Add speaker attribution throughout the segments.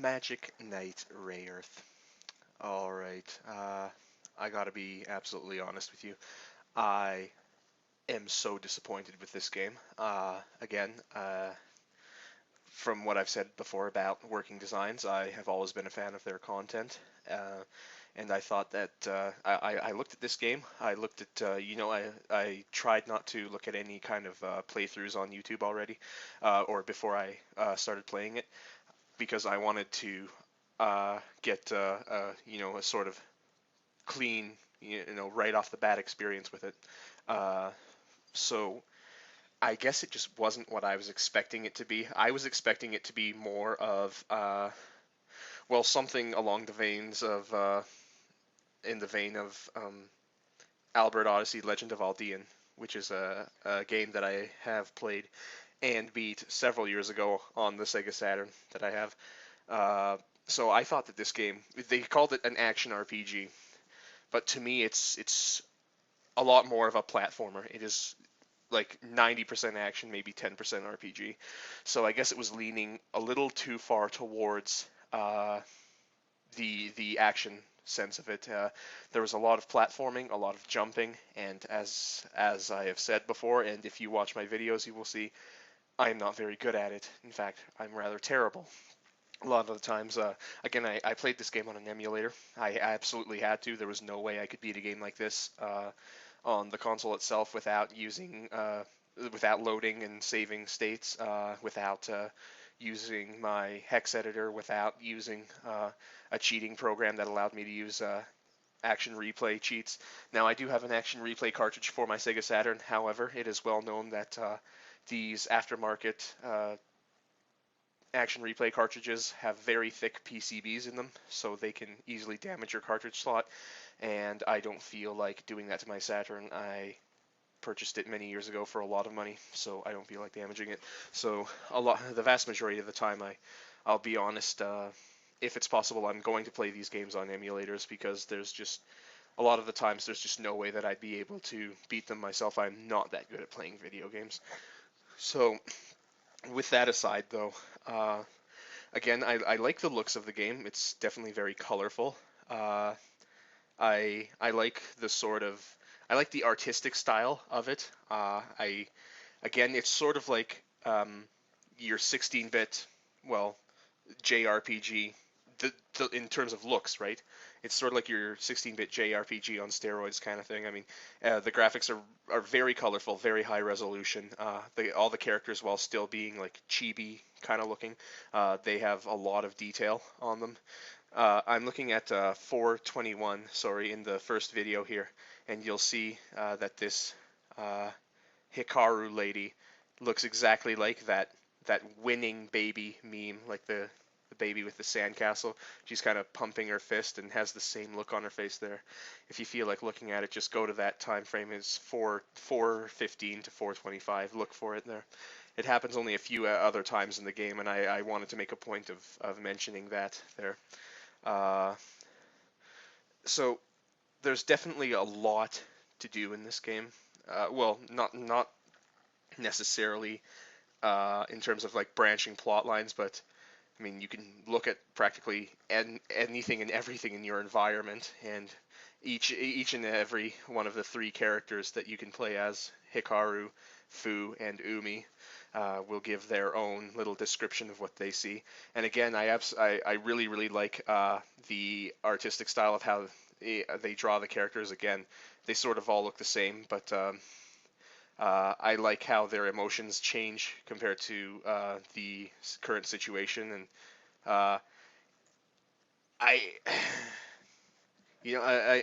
Speaker 1: Magic Knight Rayearth. Alright, I gotta be absolutely honest with you. I am so disappointed with this game. From what I've said before about working designs, I have always been a fan of their content. And I thought that I looked at this game. I looked at I tried not to look at any kind of playthroughs on YouTube already, or before I started playing it, because I wanted to get a sort of clean, right off the bat experience with it. Uh, so I guess it just wasn't what I was expecting it to be. I was expecting it to be more of something along the veins of in the vein of Albert Odyssey: Legend of Aldean, which is a game that I have played and beat several years ago on the Sega Saturn that I have. Uh, so I thought that this game, they called it an action RPG, but to me it's a lot more of a platformer. It is like 90% action, maybe 10% RPG. So I guess it was leaning a little too far towards the action sense of it. There was a lot of platforming, a lot of jumping, and as I have said before, and if you watch my videos, you will see I am not very good at it. In fact, I'm rather terrible. A lot of the times, again, I played this game on an emulator. I absolutely had to. There was no way I could beat a game like this on the console itself without loading and saving states, without using my hex editor, without using a cheating program that allowed me to use action replay cheats. Now, I do have an action replay cartridge for my Sega Saturn. However, it is well known that these aftermarket action replay cartridges have very thick PCBs in them, so they can easily damage your cartridge slot, and I don't feel like doing that to my Saturn. I purchased it many years ago for a lot of money, so I don't feel like damaging it. So the vast majority of the time, I'll be honest, if it's possible, I'm going to play these games on emulators, because there's just a lot of the times there's just no way that I'd be able to beat them myself. I'm not that good at playing video games. So with that aside, though, uh, again, I like the looks of the game. It's definitely very colorful. Uh, I like the sort of I like the artistic style of it. I Again, it's sort of like your 16-bit, well, JRPG, in terms of looks, right? It's sort of like your 16-bit JRPG on steroids kind of thing. I mean, the graphics are very colorful, very high resolution. All the characters, while still being like chibi kind of looking, they have a lot of detail on them. I'm looking at 421, sorry, in the first video here, and you'll see that this uh, Hikaru lady looks exactly like that winning baby meme, like the baby with the sandcastle. She's kind of pumping her fist and has the same look on her face there. If you feel like looking at it, just go to that time frame. Is 415 to 425. Look for it there. It happens only a few other times in the game, and I wanted to make a point of mentioning that there. Uh, so there's definitely a lot to do in this game. Not necessarily in terms of like branching plot lines, but I mean, you can look at practically anything and everything in your environment, and each and every one of the three characters that you can play as, Hikaru, Fu, and Umi, will give their own little description of what they see. And again, I really like the artistic style of how they draw the characters. Again, they sort of all look the same, but I like how their emotions change compared to the current situation, and uh, I,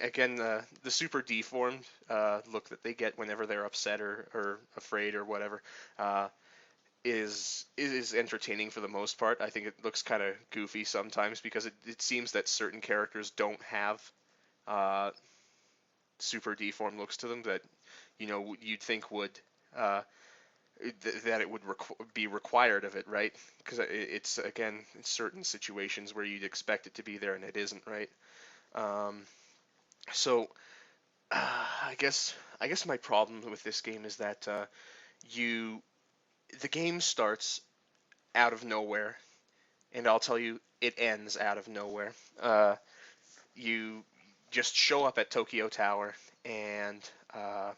Speaker 1: again, the super deformed look that they get whenever they're upset or afraid or whatever is entertaining for the most part. I think it looks kind of goofy sometimes, because it seems that certain characters don't have uh, super deformed looks to them that you'd think would uh, that it would be required of it, right? Because it's again in certain situations where you'd expect it to be there and it isn't, right? Um, so I guess my problem with this game is that you the game starts out of nowhere, and I'll tell you, it ends out of nowhere. You just show up at Tokyo Tower, and uh,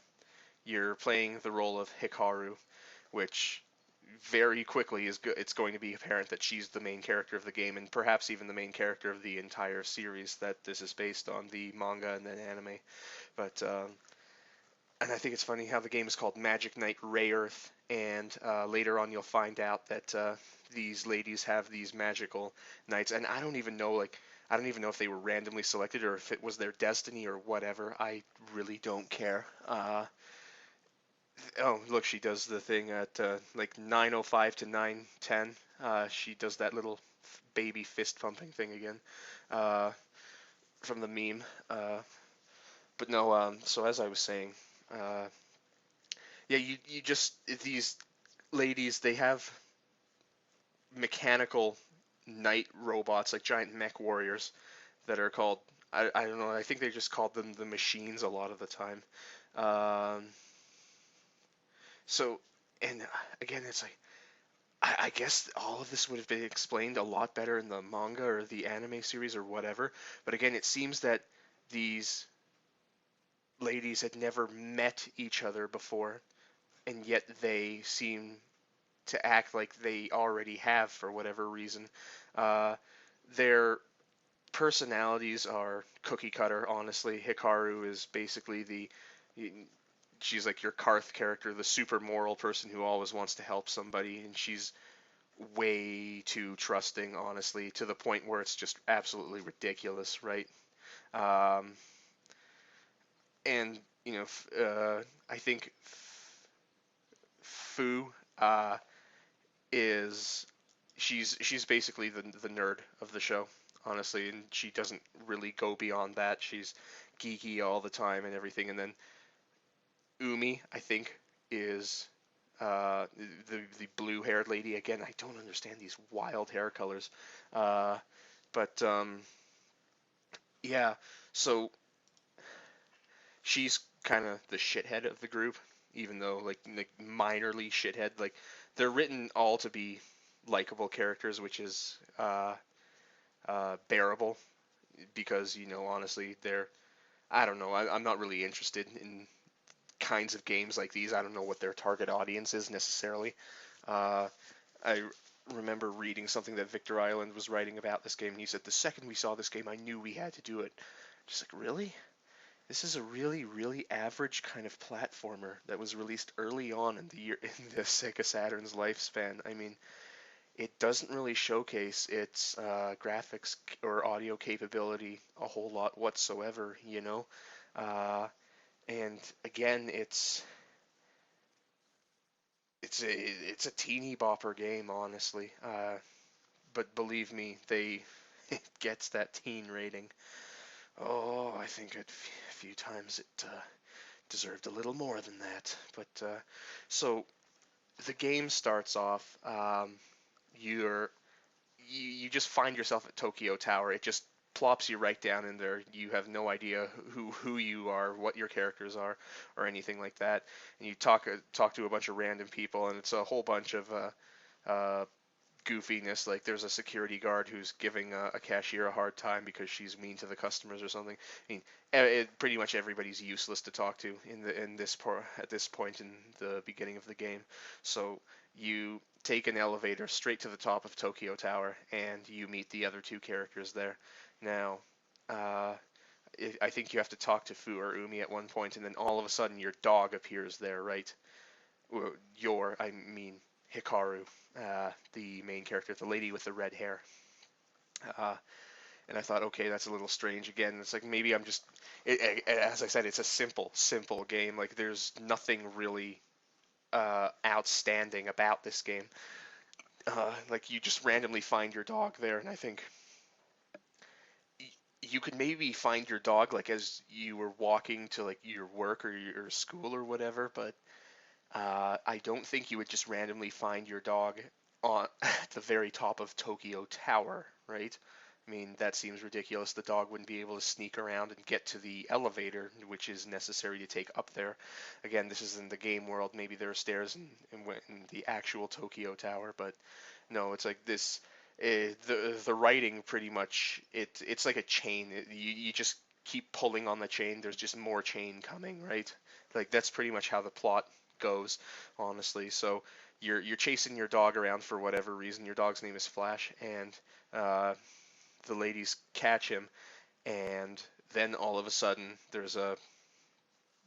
Speaker 1: you're playing the role of Hikaru, which very quickly it's going to be apparent that she's the main character of the game, and perhaps even the main character of the entire series that this is based on, the manga and then anime. But and I think it's funny how the game is called Magic Knight Rayearth, and later on you'll find out that these ladies have these magical knights, and I don't even know if they were randomly selected or if it was their destiny or whatever. I really don't care. Oh, look, she does the thing at like 9:05 to 9:10. She does that little baby fist pumping thing again uh, from the meme. But no, so as I was saying, uh, yeah, you just these ladies, they have mechanical knight robots, like giant mech warriors that are called, I don't know, I think they just called them the machines a lot of the time. Um, so, and again, it's like, I guess all of this would have been explained a lot better in the manga or the anime series or whatever. But again, it seems that these ladies had never met each other before, and yet they seem to act like they already have for whatever reason. Uh, their personalities are cookie cutter, honestly. Hikaru is basically she's like your Karth character, the super moral person who always wants to help somebody, and she's way too trusting, honestly, to the point where it's just absolutely ridiculous, right? Um, and I think Fu uh, is she's basically the nerd of the show, honestly, and she doesn't really go beyond that. She's geeky all the time and everything. And then Umi, I think, is the blue haired lady. Again, I don't understand these wild hair colors, uh, but yeah. So she's kind of the shithead of the group, even though like minorly shithead. Like they're written all to be likable characters, which is bearable because honestly they're I don't know I'm not really interested in kinds of games like these. I don't know what their target audience is necessarily. Uh, I remember reading something that Victor Island was writing about this game, and he said the second we saw this game, I knew we had to do it. Just like, really? This is a really, really average kind of platformer that was released early on in the year in the Sega Saturn's lifespan. I mean, it doesn't really showcase its graphics or audio capability a whole lot whatsoever, you know. Uh, and again, it's a teeny bopper game, honestly. But believe me, it gets that teen rating. Oh, I think a few times it deserved a little more than that. But so the game starts off. You're you just find yourself at Tokyo Tower. It just plops you right down in there. You have no idea who you are, what your characters are, or anything like that. And you talk to a bunch of random people, and it's a whole bunch of uh, goofiness. Like there's a security guard who's giving a cashier a hard time because she's mean to the customers or something. I mean, pretty much everybody's useless to talk to at this point in the beginning of the game. So you take an elevator straight to the top of Tokyo Tower, and you meet the other two characters there. Now, uh, I think you have to talk to Fu or Umi at one point, and then all of a sudden your dog appears there, right? I mean, Hikaru, the main character, the lady with the red hair. Uh, and I thought, okay, that's a little strange. Again, it's like maybe I'm just, as I said, it's a simple game. Like there's nothing really outstanding about this game. Like you just randomly find your dog there, and I think you could maybe find your dog like as you were walking to like your work or your school or whatever, but I don't think you would just randomly find your dog on at the very top of Tokyo Tower, right? I mean, that seems ridiculous. The dog wouldn't be able to sneak around and get to the elevator, which is necessary to take up there. Again, this is in the game world. Maybe there are stairs in the actual Tokyo Tower, but no, it's like this. the writing pretty much it's like a chain. You just keep pulling on the chain. There's just more chain coming, right? Like that's pretty much how the plot goes, honestly. So you're chasing your dog around for whatever reason. Your dog's name is Flash, and uh, the ladies catch him, and then all of a sudden there's a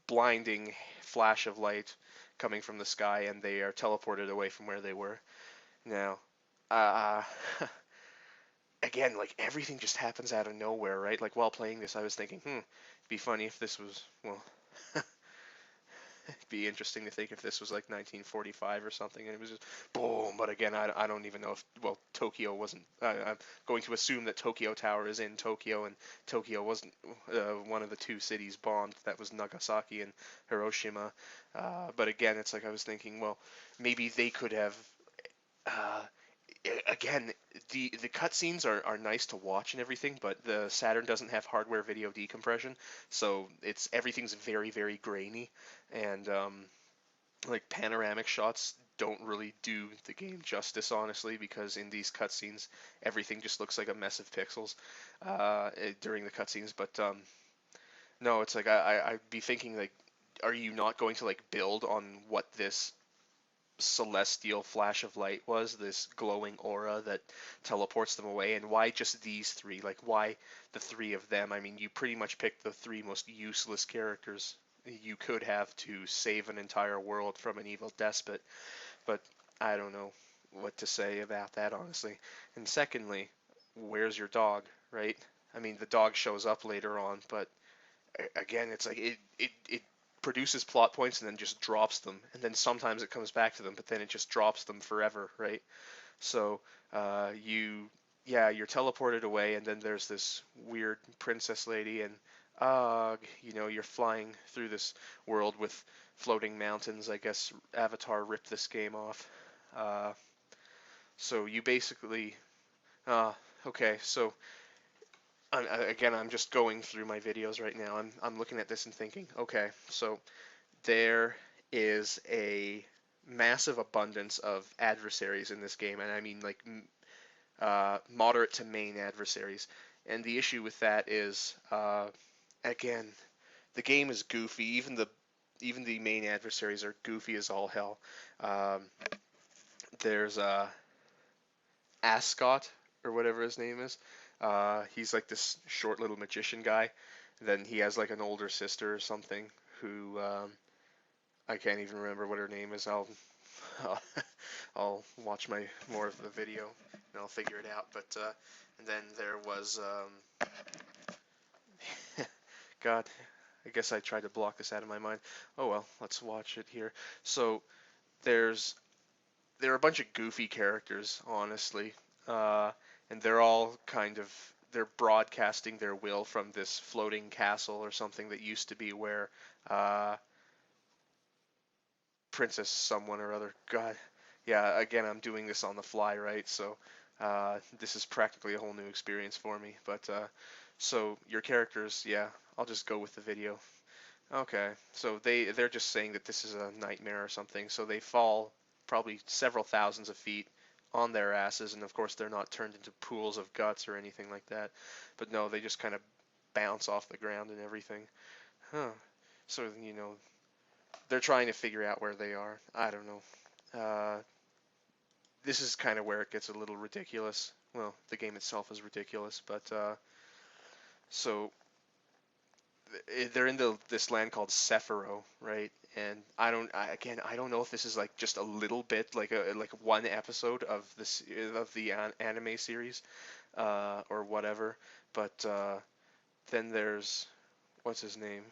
Speaker 1: blinding flash of light coming from the sky, and they are teleported away from where they were. Now, uh, again, like everything just happens out of nowhere, right? Like while playing this, I was thinking, it'd be funny if this was, well, it'd be interesting to think if this was like 1945 or something, and it was just boom. But again, I don't even know if, well, Tokyo wasn't. I'm going to assume that Tokyo Tower is in Tokyo, and Tokyo wasn't one of the two cities bombed. That was Nagasaki and Hiroshima. But again, it's like I was thinking, well, maybe they could have. Uh, Again, the cutscenes are nice to watch and everything, but the Saturn doesn't have hardware video decompression, so it's everything's very grainy, and like panoramic shots don't really do the game justice, honestly, because in these cutscenes everything just looks like a mess of pixels during the cutscenes. But no, it's like I'd be thinking like, are you not going to like build on what this celestial flash of light was, this glowing aura that teleports them away, and why just these three? Like, why the three of them? I mean, you pretty much picked the three most useless characters you could have to save an entire world from an evil despot, but I don't know what to say about that, honestly. And secondly, where's your dog, right? I mean, the dog shows up later on, but again, it's like it produces plot points and then just drops them, and then sometimes it comes back to them, but then it just drops them forever, right? So you're teleported away, and then there's this weird princess lady, and you're flying through this world with floating mountains. I guess Avatar ripped this game off. Uh, so you basically, uh, okay, so again, I'm just going through my videos right now. I'm looking at this and thinking, okay, so there is a massive abundance of adversaries in this game, and I mean like moderate to main adversaries. And the issue with that is, again, the game is goofy. Even the main adversaries are goofy as all hell. Um, there's Ascot or whatever his name is. He's like this short little magician guy. Then he has like an older sister or something who I can't even remember what her name is. I'll, I'll watch my more of the video and I'll figure it out. But and then there was God. I guess I tried to block this out of my mind. Oh well, let's watch it here. So there's there are a bunch of goofy characters, honestly, and they're all kind of they're broadcasting their will from this floating castle or something that used to be where uh, Princess someone or other. God, yeah. Again, I'm doing this on the fly, right? So this is practically a whole new experience for me. But so your characters, yeah. I'll just go with the video. Okay, so they're just saying that this is a nightmare or something. So they fall probably several thousands of feet on their asses, and of course they're not turned into pools of guts or anything like that. But no, they just kind of bounce off the ground and everything. Huh. So they're trying to figure out where they are. I don't know. This is kind of where it gets a little ridiculous. Well, the game itself is ridiculous, but so they're in this land called Sephiroth, right? And again, I don't know if this is like just a little bit, like one episode of this of the anime series, or whatever. But then there's what's his name?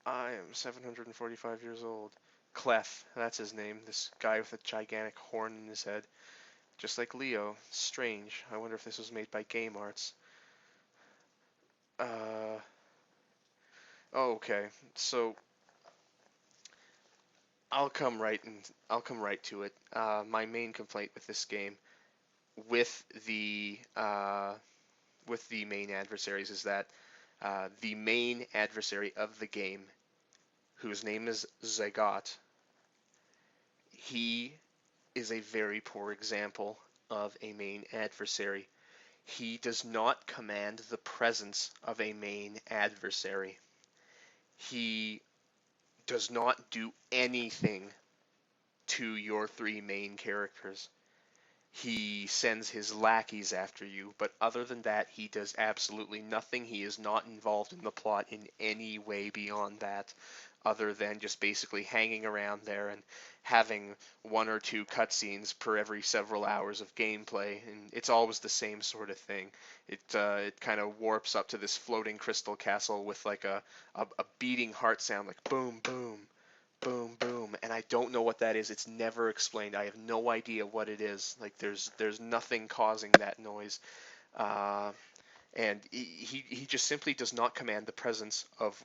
Speaker 1: I am 745 years old. Clef, that's his name. This guy with a gigantic horn in his head, just like Leo. Strange. I wonder if this was made by Game Arts. Uh, oh, okay. So I'll come right to it. My main complaint with this game, with the uh, with the main adversaries, is that the main adversary of the game, whose name is Zagot, he is a very poor example of a main adversary. He does not command the presence of a main adversary. He does not do anything to your three main characters. He sends his lackeys after you, but other than that, he does absolutely nothing. He is not involved in the plot in any way beyond that, other than just basically hanging around there and having one or two cutscenes per every several hours of gameplay, and it's always the same sort of thing. It kind of warps up to this floating crystal castle with like a beating heart sound, like boom, boom, boom, boom, and I don't know what that is. It's never explained. I have no idea what it is. Like there's nothing causing that noise, uh, and he just simply does not command the presence of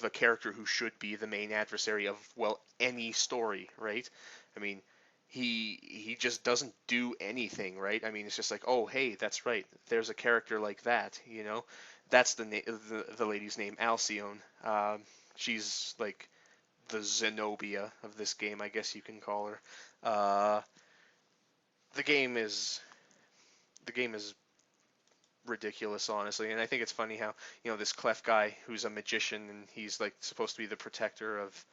Speaker 1: a character who should be the main adversary of, well, any story, right? I mean, he just doesn't do anything, right? I mean, it's just like, oh, hey, that's right. There's a character like that, you know. That's the lady's name, Alcyone. She's like the Zenobia of this game, I guess you can call her. Uh, the game is the game is ridiculous, honestly, and I think it's funny how this Clef guy who's a magician and he's like supposed to be the protector of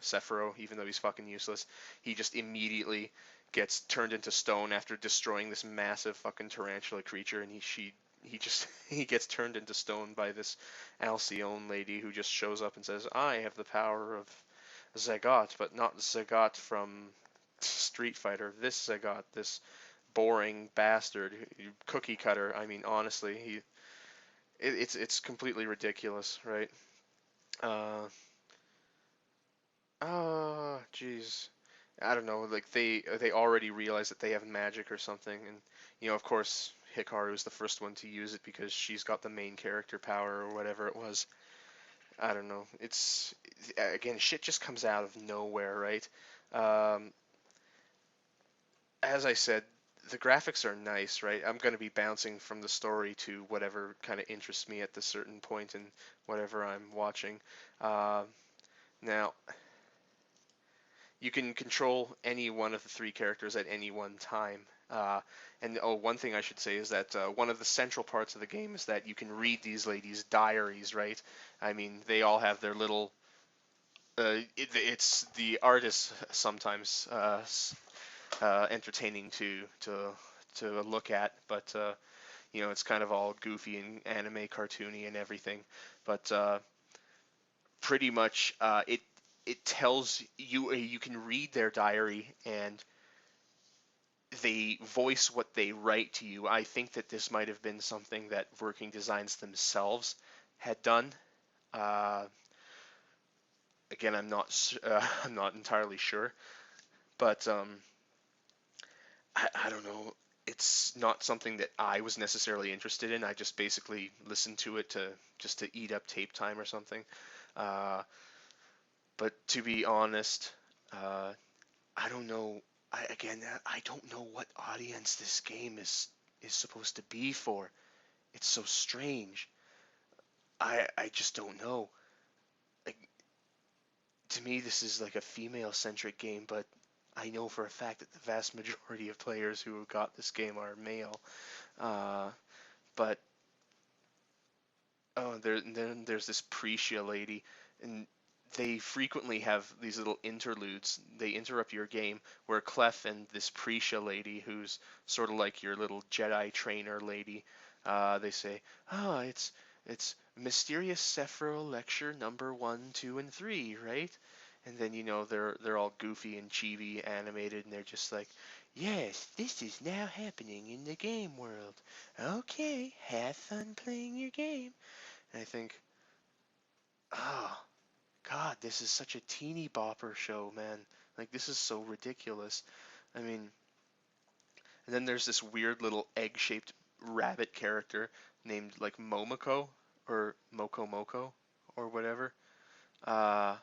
Speaker 1: Sephiroth, even though he's fucking useless. He just immediately gets turned into stone after destroying this massive fucking tarantula creature, and he just he gets turned into stone by this Alcyone lady who just shows up and says, "I have the power of Zagat, but not Zagat from Street Fighter. This Zagat, this boring bastard, cookie cutter. I mean, honestly, it's completely ridiculous, right? Uh, jeez. I don't know, like they already realize that they have magic or something, and of course, Hikaru is the first one to use it because she's got the main character power or whatever it was. I don't know. It's again, shit just comes out of nowhere, right? Um, as I said, the graphics are nice, right? I'm going to be bouncing from the story to whatever kind of interests me at the certain point in whatever I'm watching. Uh, Now, you can control any one of the three characters at any one time. And one thing I should say is that one of the central parts of the game is that you can read these ladies' diaries, right? I mean, they all have their little. It's the artists sometimes entertaining to look at, but it's kind of all goofy and anime cartoony and everything. But pretty much it tells you you can read their diary and they voice what they write to you. I think that this might have been something that Working Designs themselves had done. Uh, Again, I'm not entirely sure, but I don't know. It's not something that I was necessarily interested in. I just basically listened to it to eat up tape time or something. Uh, but to be honest, uh, I don't know. I don't know what audience this game is supposed to be for. It's so strange. I just don't know. Like, to me, this is like a female-centric game, but I know for a fact that the vast majority of players who have got this game are male. Uh, but then there's this Precia lady, and they frequently have these little interludes. They interrupt your game where Clef and this Precia lady, who's sort of like your little Jedi trainer lady, they say, "Oh, it's Mysterious Sephiroth Lecture number 1, 2, and 3, right?" And then they're all goofy and chibi animated, and they're just like, "Yes, this is now happening in the game world. Okay, have fun playing your game." And I think, oh, God, this is such a teeny bopper show, man. Like, this is so ridiculous. I mean, and then there's this weird little egg-shaped rabbit character named, like, Momoko, or Moko or whatever. Uh,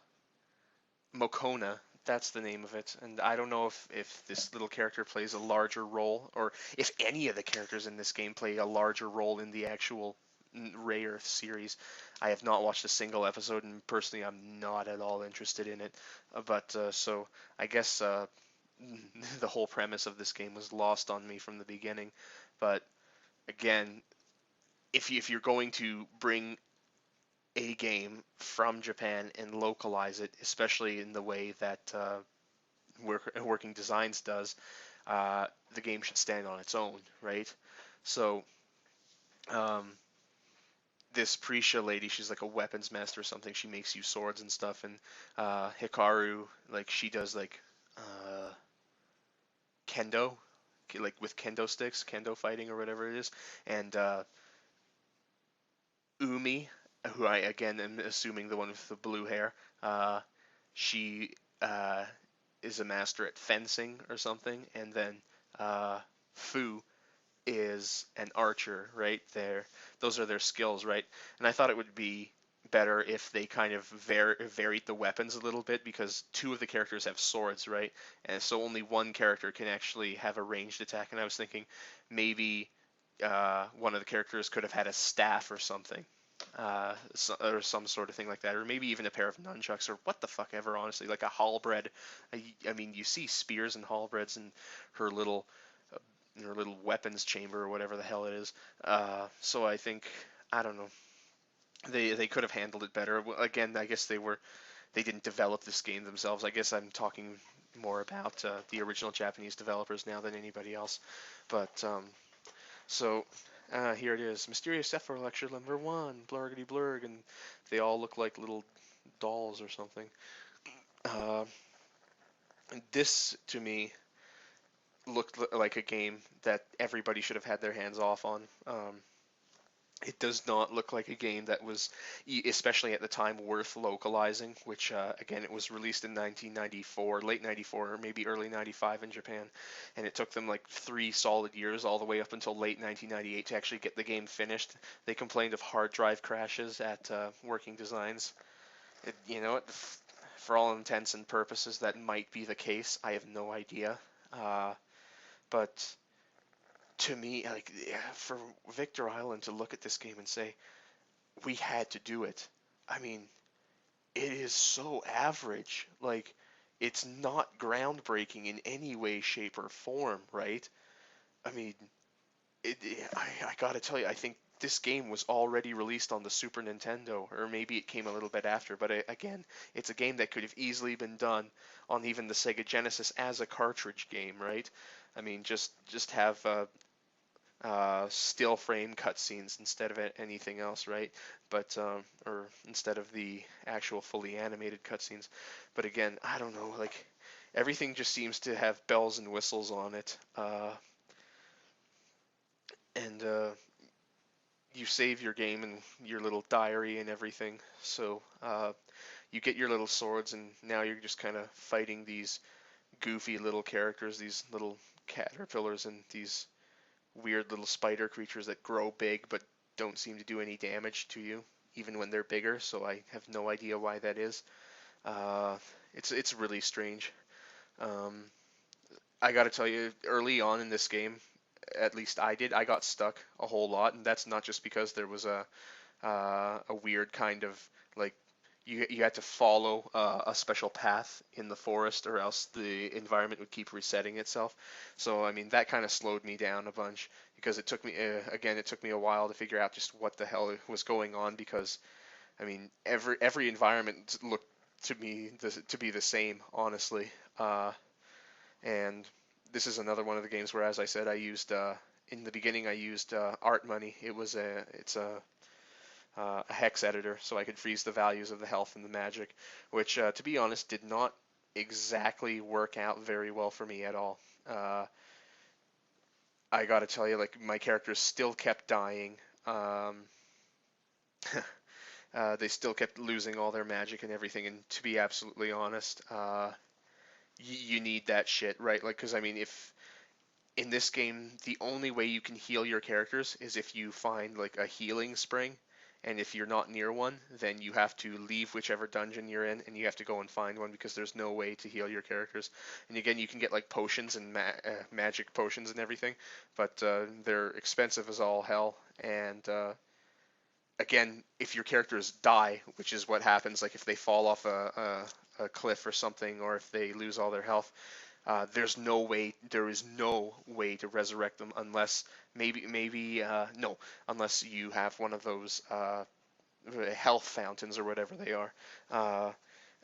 Speaker 1: Mokona, that's the name of it. And I don't know if this little character plays a larger role, or if any of the characters in this game play a larger role in the actual Rayearth series. I have not watched a single episode, and personally, I'm not at all interested in it. But so I guess the whole premise of this game was lost on me from the beginning. But again, if you're going to bring a game from Japan and localize it, especially in the way that Working Designs does, the game should stand on its own, right? So um, this Prisha lady, she's like a weapons master or something. She makes you swords and stuff, and Hikaru, like she does like kendo, like with kendo sticks, kendo fighting or whatever it is, and Umi, who I again am assuming the one with the blue hair, she uh, is a master at fencing or something, and then Fu is an archer, right? Those are their skills, right? And I thought it would be better if they kind of varied the weapons a little bit, because two of the characters have swords, right? And so only one character can actually have a ranged attack. And I was thinking maybe one of the characters could have had a staff or something. Or some sort of thing like that, or maybe even a pair of nunchucks, or what the fuck ever, honestly, like a halberd. I mean, you see spears and halberds in her little weapons chamber or whatever the hell it is. So I think, I don't know, they could have handled it better. Again, I guess they didn't develop this game themselves. I guess I'm talking more about the original Japanese developers now than anybody else. But so here it is, Mysterious Zephyr Lecture number 1, Blurgity Blurg, and they all look like little dolls or something. Uh, this to me looked like a game that everybody should have had their hands off on. It does not look like a game that was, especially at the time, worth localizing, which, again, it was released in 1994, late 94, or maybe early 95 in Japan, and it took them like 3 solid years, all the way up until late 1998, to actually get the game finished. They complained of hard drive crashes at Working Designs. You know what? For all intents and purposes, that might be the case. I have no idea. But to me, like, for Victor Island to look at this game and say, we had to do it. I mean, it is so average. Like, it's not groundbreaking in any way, shape, or form, right? I mean, I gotta tell you, I think this game was already released on the Super Nintendo, or maybe it came a little bit after, but again, it's a game that could have easily been done on even the Sega Genesis as a cartridge game, right? I mean, just have still frame cutscenes instead of anything else, right? But or instead of the actual fully animated cutscenes. But again, I don't know, like everything just seems to have bells and whistles on it, and you save your game in your little diary and everything. So you get your little swords, and now you're just kind of fighting these goofy little characters, these little caterpillars, and these weird little spider creatures that grow big but don't seem to do any damage to you, even when they're bigger. So I have no idea why that is. It's really strange. Um, I got to tell you, early on in this game, at least I did, I got stuck a whole lot, and that's not just because there was a weird kind of like you had to follow a special path in the forest, or else the environment would keep resetting itself. So I mean that kind of slowed me down a bunch, because it took me again, it took me a while to figure out just what the hell was going on, because I mean every environment looked to me to be the same, honestly. And this is another one of the games where, as I said, I used in the beginning I used art money. It's a hex editor, so I could freeze the values of the health and the magic, which, to be honest, did not exactly work out very well for me at all. I gotta tell you, like, my characters still kept dying. Um, they still kept losing all their magic and everything, and to be absolutely honest, you need that shit, right? Like, because, I mean, if in this game, the only way you can heal your characters is if you find like a healing spring, and if you're not near one, then you have to leave whichever dungeon you're in, and you have to go and find one, because there's no way to heal your characters. And again, you can get like potions and magic potions and everything, but they're expensive as all hell. And again, if your characters die, which is what happens, like if they fall off a cliff or something, or if they lose all their health, there is no way to resurrect them unless no, unless you have one of those health fountains or whatever they are. Uh,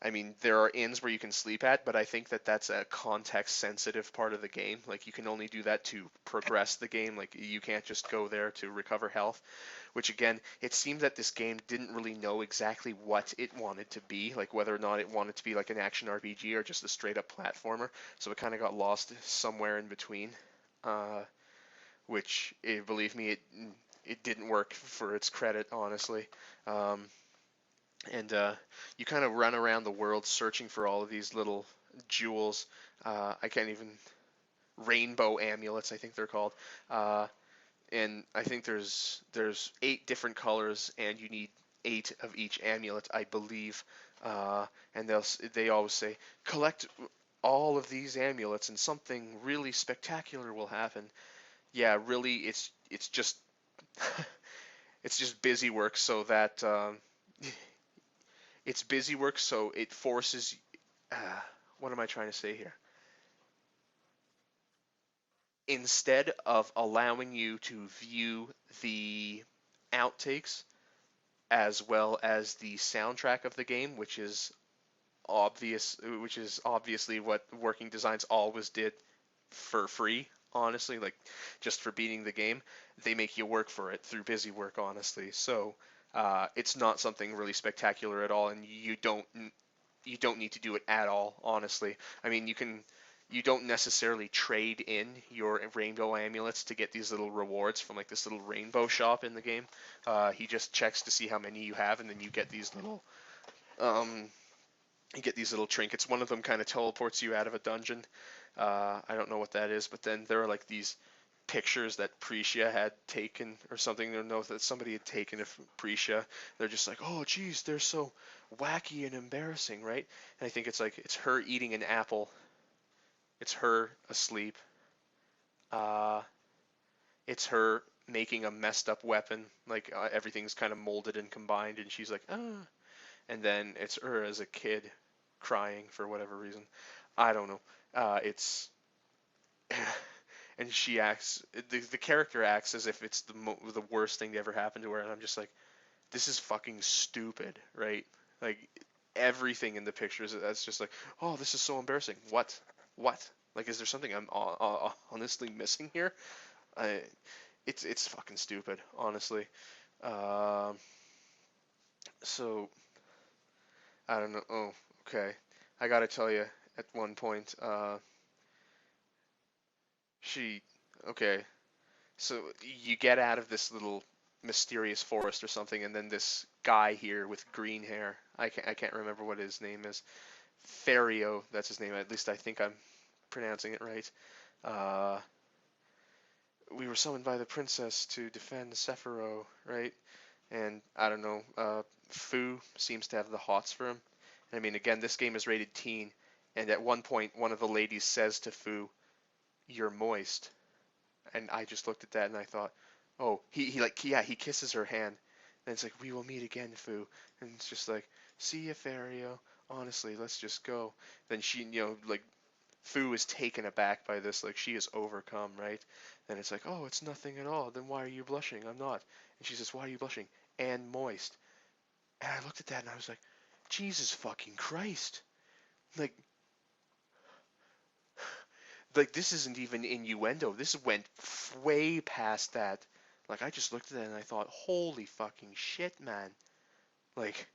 Speaker 1: I mean, there are inns where you can sleep at, but I think that that's a context-sensitive part of the game. Like, you can only do that to progress the game. Like, you can't just go there to recover health. Which, again, it seemed that this game didn't really know exactly what it wanted to be, like whether or not it wanted to be like an action RPG or just a straight-up platformer. So it kind of got lost somewhere in between. Uh, which, believe me, it didn't work for its credit, honestly. Um, and you kind of run around the world searching for all of these little jewels. I can't even rainbow amulets, I think they're called. And I think there's 8 different colors, and you need 8 of each amulet, I believe. And they always say collect all of these amulets, and something really spectacular will happen. Yeah, really, it's just it's just busy work, so that it's busy work, so it forces. Uh, what am I trying to say here? Instead of allowing you to view the outtakes as well as the soundtrack of the game, which is obviously what Working Designs always did for free, honestly, like just for beating the game. They make you work for it through busy work, honestly. So it's not something really spectacular at all, and you don't need to do it at all, honestly. I mean, you don't necessarily trade in your rainbow amulets to get these little rewards from like this little rainbow shop in the game. He just checks to see how many you have, and then um, you get these little trinkets. One of them kind of teleports you out of a dungeon. I don't know what that is, but then there are like these pictures that Prisha had taken or something. Or know that somebody had taken of Prisha. They're just like, oh, geez, they're so wacky and embarrassing, right? And I think it's like it's her eating an apple. It's her asleep. Uh, it's her making a messed up weapon. Like everything's kind of molded and combined, and she's like, ah. And then it's her as a kid crying for whatever reason. I don't know. It's and she acts. The character acts as if it's the worst thing to ever happen to her, and I'm just like, this is fucking stupid, right? Like everything in the pictures, that's just like, oh, this is so embarrassing. What? What? Like, is there something I'm honestly missing here? I, it's fucking stupid, honestly. Um, so I don't know. Oh, okay. I gotta tell you, at one point, she, okay. So you get out of this little mysterious forest or something, and then this guy here with green hair. I can't remember what his name is. Ferio, that's his name. At least I think I'm pronouncing it right. Uh, we were summoned by the princess to defend Sephiroth, right? And I don't know. Fu seems to have the hots for him. I mean, again, this game is rated teen, and at one point, one of the ladies says to Fu, "You're moist," and I just looked at that and I thought, "Oh, he kisses her hand, and it's like, we will meet again, Fu," and it's just like, "See ya, Fario. Honestly, let's just go." Then she, like Fu is taken aback by this, like she is overcome, right? Then it's like, "Oh, it's nothing at all. Then why are you blushing? I'm not." And she says, "Why are you blushing?" And moist. And I looked at that and I was like, Jesus fucking Christ. Like, this isn't even innuendo. This went way past that. Like, I just looked at that and I thought, holy fucking shit, man. Like,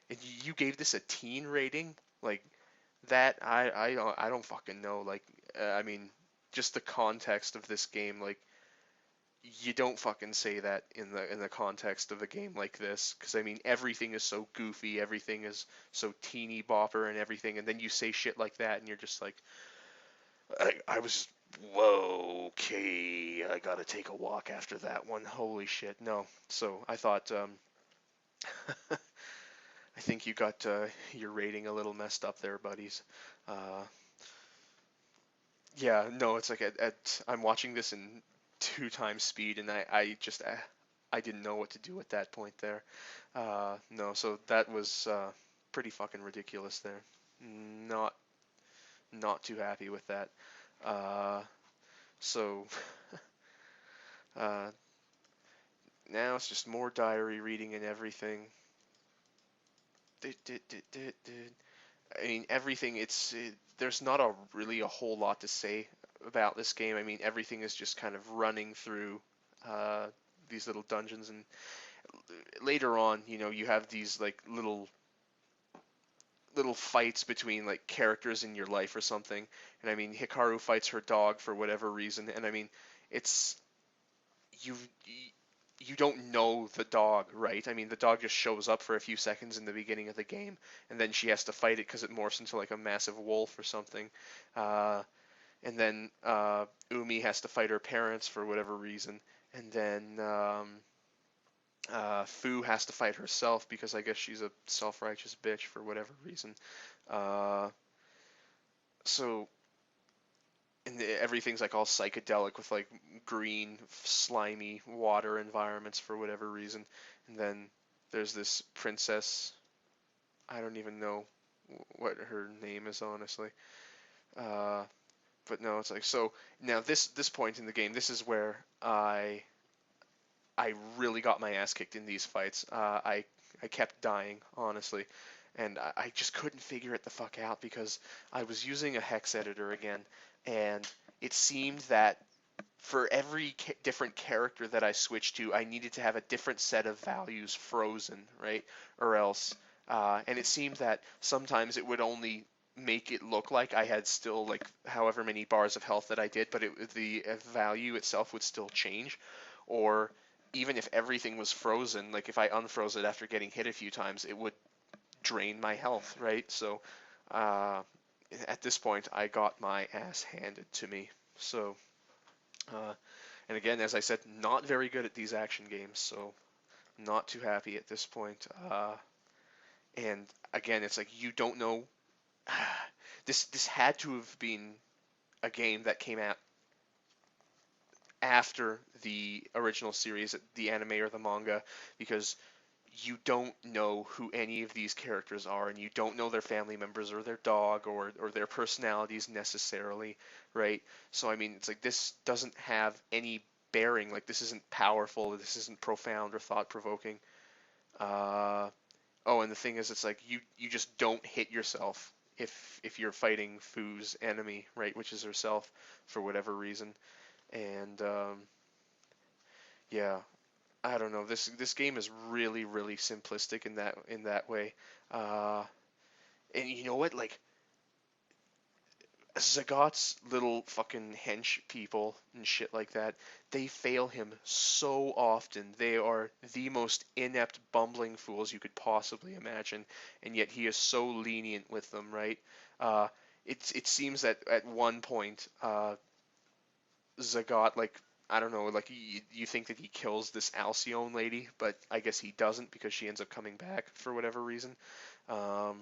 Speaker 1: and you gave this a teen rating? Like, that, I don't fucking know. Like, I mean, just the context of this game, like, you don't fucking say that in the context of a game like this, because I mean everything is so goofy, everything is so teeny bopper and everything, and then you say shit like that, and you're just like, I was, whoa, okay, I gotta take a walk after that one. Holy shit, no. So I thought, I think you got your rating a little messed up there, buddies. Uh, yeah, no, it's like I'm watching this in 2 times speed, and I just I didn't know what to do at that point there. No, so that was pretty fucking ridiculous there. Not not too happy with that. Uh, so uh, now it's just more diary reading and everything. I mean, everything. There's not really a whole lot to say about this game. I mean, everything is just kind of running through uh, these little dungeons, and later on, you have these like little fights between like characters in your life or something. And I mean, Hikaru fights her dog for whatever reason, and I mean, it's you you don't know the dog, right? I mean, the dog just shows up for a few seconds in the beginning of the game, and then she has to fight it because it morphs into like a massive wolf or something. Uh, and then Umi has to fight her parents for whatever reason, and then Fu has to fight herself because I guess she's a self-righteous bitch for whatever reason. Uh, so and everything's like all psychedelic with like green, slimy water environments for whatever reason. And then there's this princess. I don't even know what her name is honestly. Uh, but no, it's like so. Now this point in the game, this is where I really got my ass kicked in these fights. I kept dying honestly, and I just couldn't figure it the fuck out because I was using a hex editor again, and it seemed that for every different character that I switched to, I needed to have a different set of values frozen, right? Or else, and it seemed that sometimes it would only make it look like I had still like however many bars of health that I did, but the value itself would still change. Or even if everything was frozen, like if I unfroze it after getting hit a few times, it would drain my health, right? So uh, at this point, I got my ass handed to me. So, uh, and again, as I said, not very good at these action games, so not too happy at this point. And again, it's like you don't know. This had to have been a game that came out after the original series, the anime or the manga, because you don't know who any of these characters are, and you don't know their family members or their dog or their personalities necessarily, right? So I mean, it's like this doesn't have any bearing. Like this isn't powerful. This isn't profound or thought provoking. Uh, oh, and the thing is, it's like you just don't hit yourself if you're fighting Fu's enemy, right, which is herself, for whatever reason. And yeah, I don't know. This game is really simplistic in that way. Uh, and you know what? Like Zagat's little fucking hench people and shit like that, they fail him so often. They are the most inept, bumbling fools you could possibly imagine, and yet he is so lenient with them, right? Uh, it seems that at one point, Zagat, like, I don't know, like you think that he kills this Alcyone lady, but I guess he doesn't because she ends up coming back for whatever reason. Um,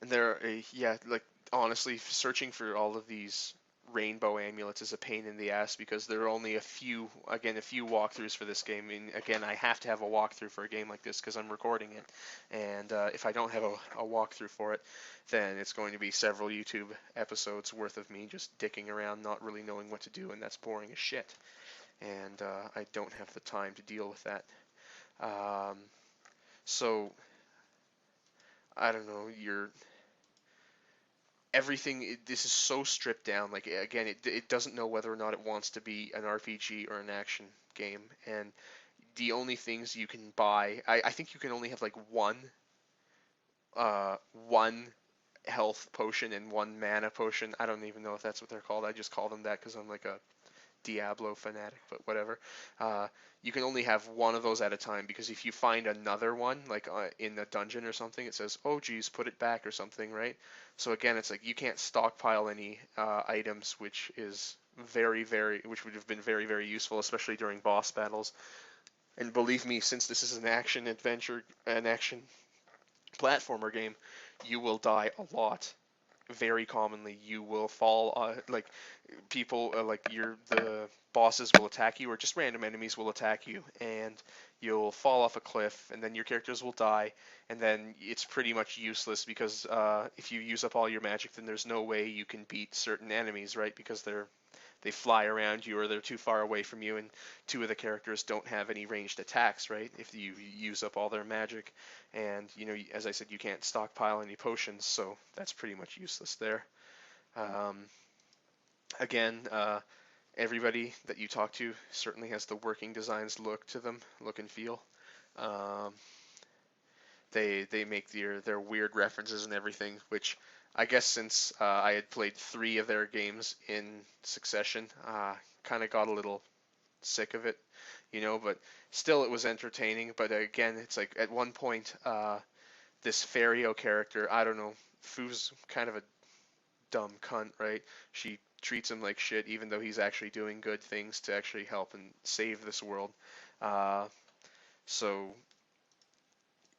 Speaker 1: and yeah, like honestly, searching for all of these rainbow amulets is a pain in the ass because there are only a few walkthroughs for this game. And again, I have to have a walkthrough for a game like this because I'm recording it. And if I don't have a walkthrough for it, then it's going to be several YouTube episodes worth of me just dicking around, not really knowing what to do, and that's boring as shit. And I don't have the time to deal with that. Um, so I don't know. This is so stripped down. Like again, it doesn't know whether or not it wants to be an RPG or an action game, and the only things you can buy, I think you can only have like one health potion and one mana potion. I don't even know if that's what they're called. I just call them that because I'm like a Diablo fanatic, but whatever. Uh, you can only have one of those at a time because if you find another one, like in a dungeon or something, it says, "Oh, geez, put it back" or something, right? So again, it's like you can't stockpile any items, which would have been very useful, especially during boss battles. And believe me, since this is an action platformer game, you will die a lot. very commonly you will fall like people like the bosses will attack you, or just random enemies will attack you, and you'll fall off a cliff, and then your characters will die, and then it's pretty much useless because if you use up all your magic, then there's no way you can beat certain enemies, right? Because they fly around you or they're too far away from you, and two of the characters don't have any ranged attacks, right? If you use up all their magic, and as I said, you can't stockpile any potions, so that's pretty much useless there. Um, Again, everybody that you talk to certainly has the working designs look to them, look and feel. Um, they make their weird references and everything, which I guess since I had played 3 of their games in succession, kind of got a little sick of it, but still it was entertaining. But again, it's like at one point, this Fario character, I don't know, Fu's kind of a dumb cunt, right? She treats him like shit, even though he's actually doing good things to actually help and save this world. Uh, so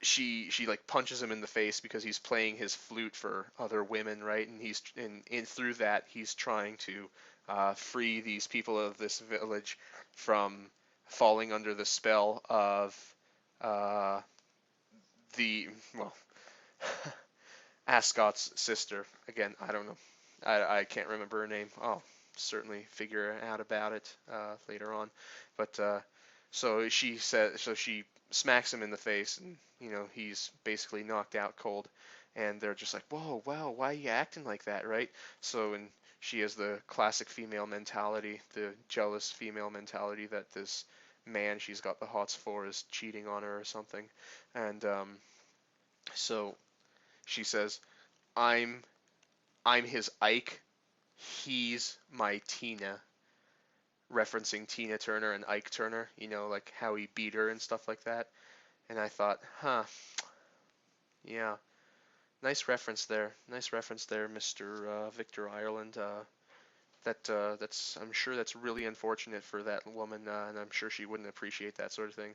Speaker 1: she like punches him in the face because he's playing his flute for other women, right? And through that he's trying to free these people of this village from falling under the spell of uh, the well Ascot's sister. Again, I don't know. I can't remember her name. I'll certainly figure out about it later on. But so she smacks him in the face, and he's basically knocked out cold. And they're just like, "Whoa, wow, why are you acting like that?" Right? So, and she has the classic female mentality, the jealous female mentality that this man she's got the hots for is cheating on her or something. And so she says, "I'm I'm his Ike, he's my Tina," referencing Tina Turner and Ike Turner, like how he beat her and stuff like that. And I thought, huh, yeah, nice reference there. Nice reference there, Mr. Victor Ireland. That's I'm sure that's really unfortunate for that woman, and I'm sure she wouldn't appreciate that sort of thing.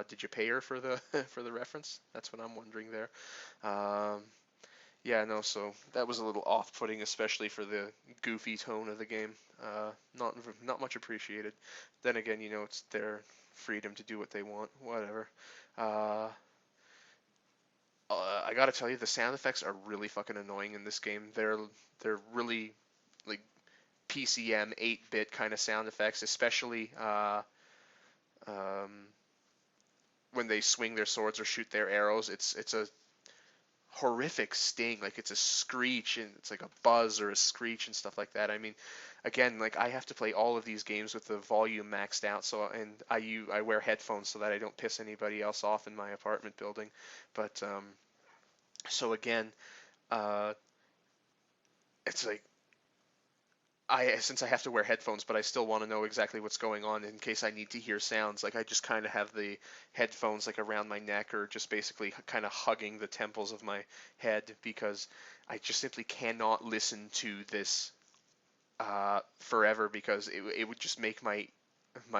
Speaker 1: Did you pay her for the for the reference? That's what I'm wondering there. Um, Yeah, no, so that was a little off-putting, especially for the goofy tone of the game. Not much appreciated. Then again, it's their freedom to do what they want, whatever. Uh, I gotta tell you, the sound effects are really fucking annoying in this game. They're really like PCM 8-bit kind of sound effects, especially um, when they swing their swords or shoot their arrows. It's a horrific sting, like it's a screech and it's like a buzz or a screech and stuff like that. I mean, again, like I have to play all of these games with the volume maxed out, so and I wear headphones so that I don't piss anybody else off in my apartment building. But so again, uh, it's like since I have to wear headphones, but I still want to know exactly what's going on in case I need to hear sounds. Like I just kind of have the headphones like around my neck or just basically kind of hugging the temples of my head because I just simply cannot listen to this forever because it would just make my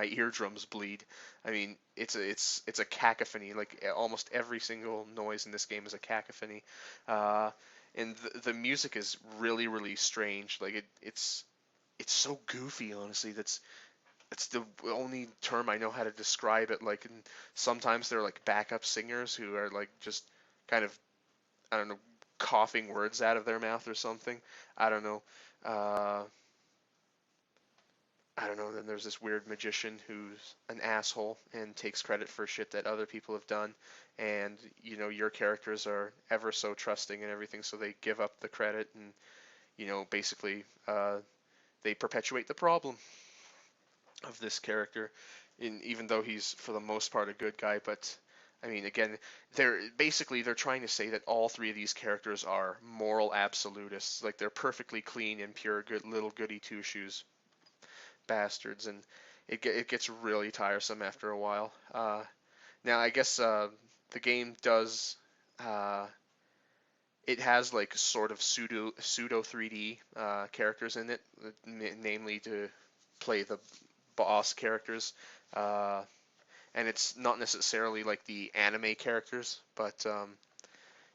Speaker 1: eardrums bleed. I mean, it's a cacophony. Like almost every single noise in this game is a cacophony. Uh, and the music is really really strange. Like it's so goofy, honestly. That's the only term I know how to describe it. Like, and sometimes they're like backup singers who are like just kind of, I don't know, coughing words out of their mouth or something. I don't know. Uh, I don't know. Then there's this weird magician who's an asshole and takes credit for shit that other people have done, and your characters are ever so trusting and everything, so they give up the credit and basically they perpetuate the problem of this character, even though he's for the most part a good guy. But I mean, again, they're trying to say that all 3 of these characters are moral absolutists, like they're perfectly clean and pure, good little goody two shoes bastards, and it gets really tiresome after a while. Now, I guess the game does. It has like sort of pseudo 3D characters in it, namely to play the boss characters, uh, and it's not necessarily like the anime characters, but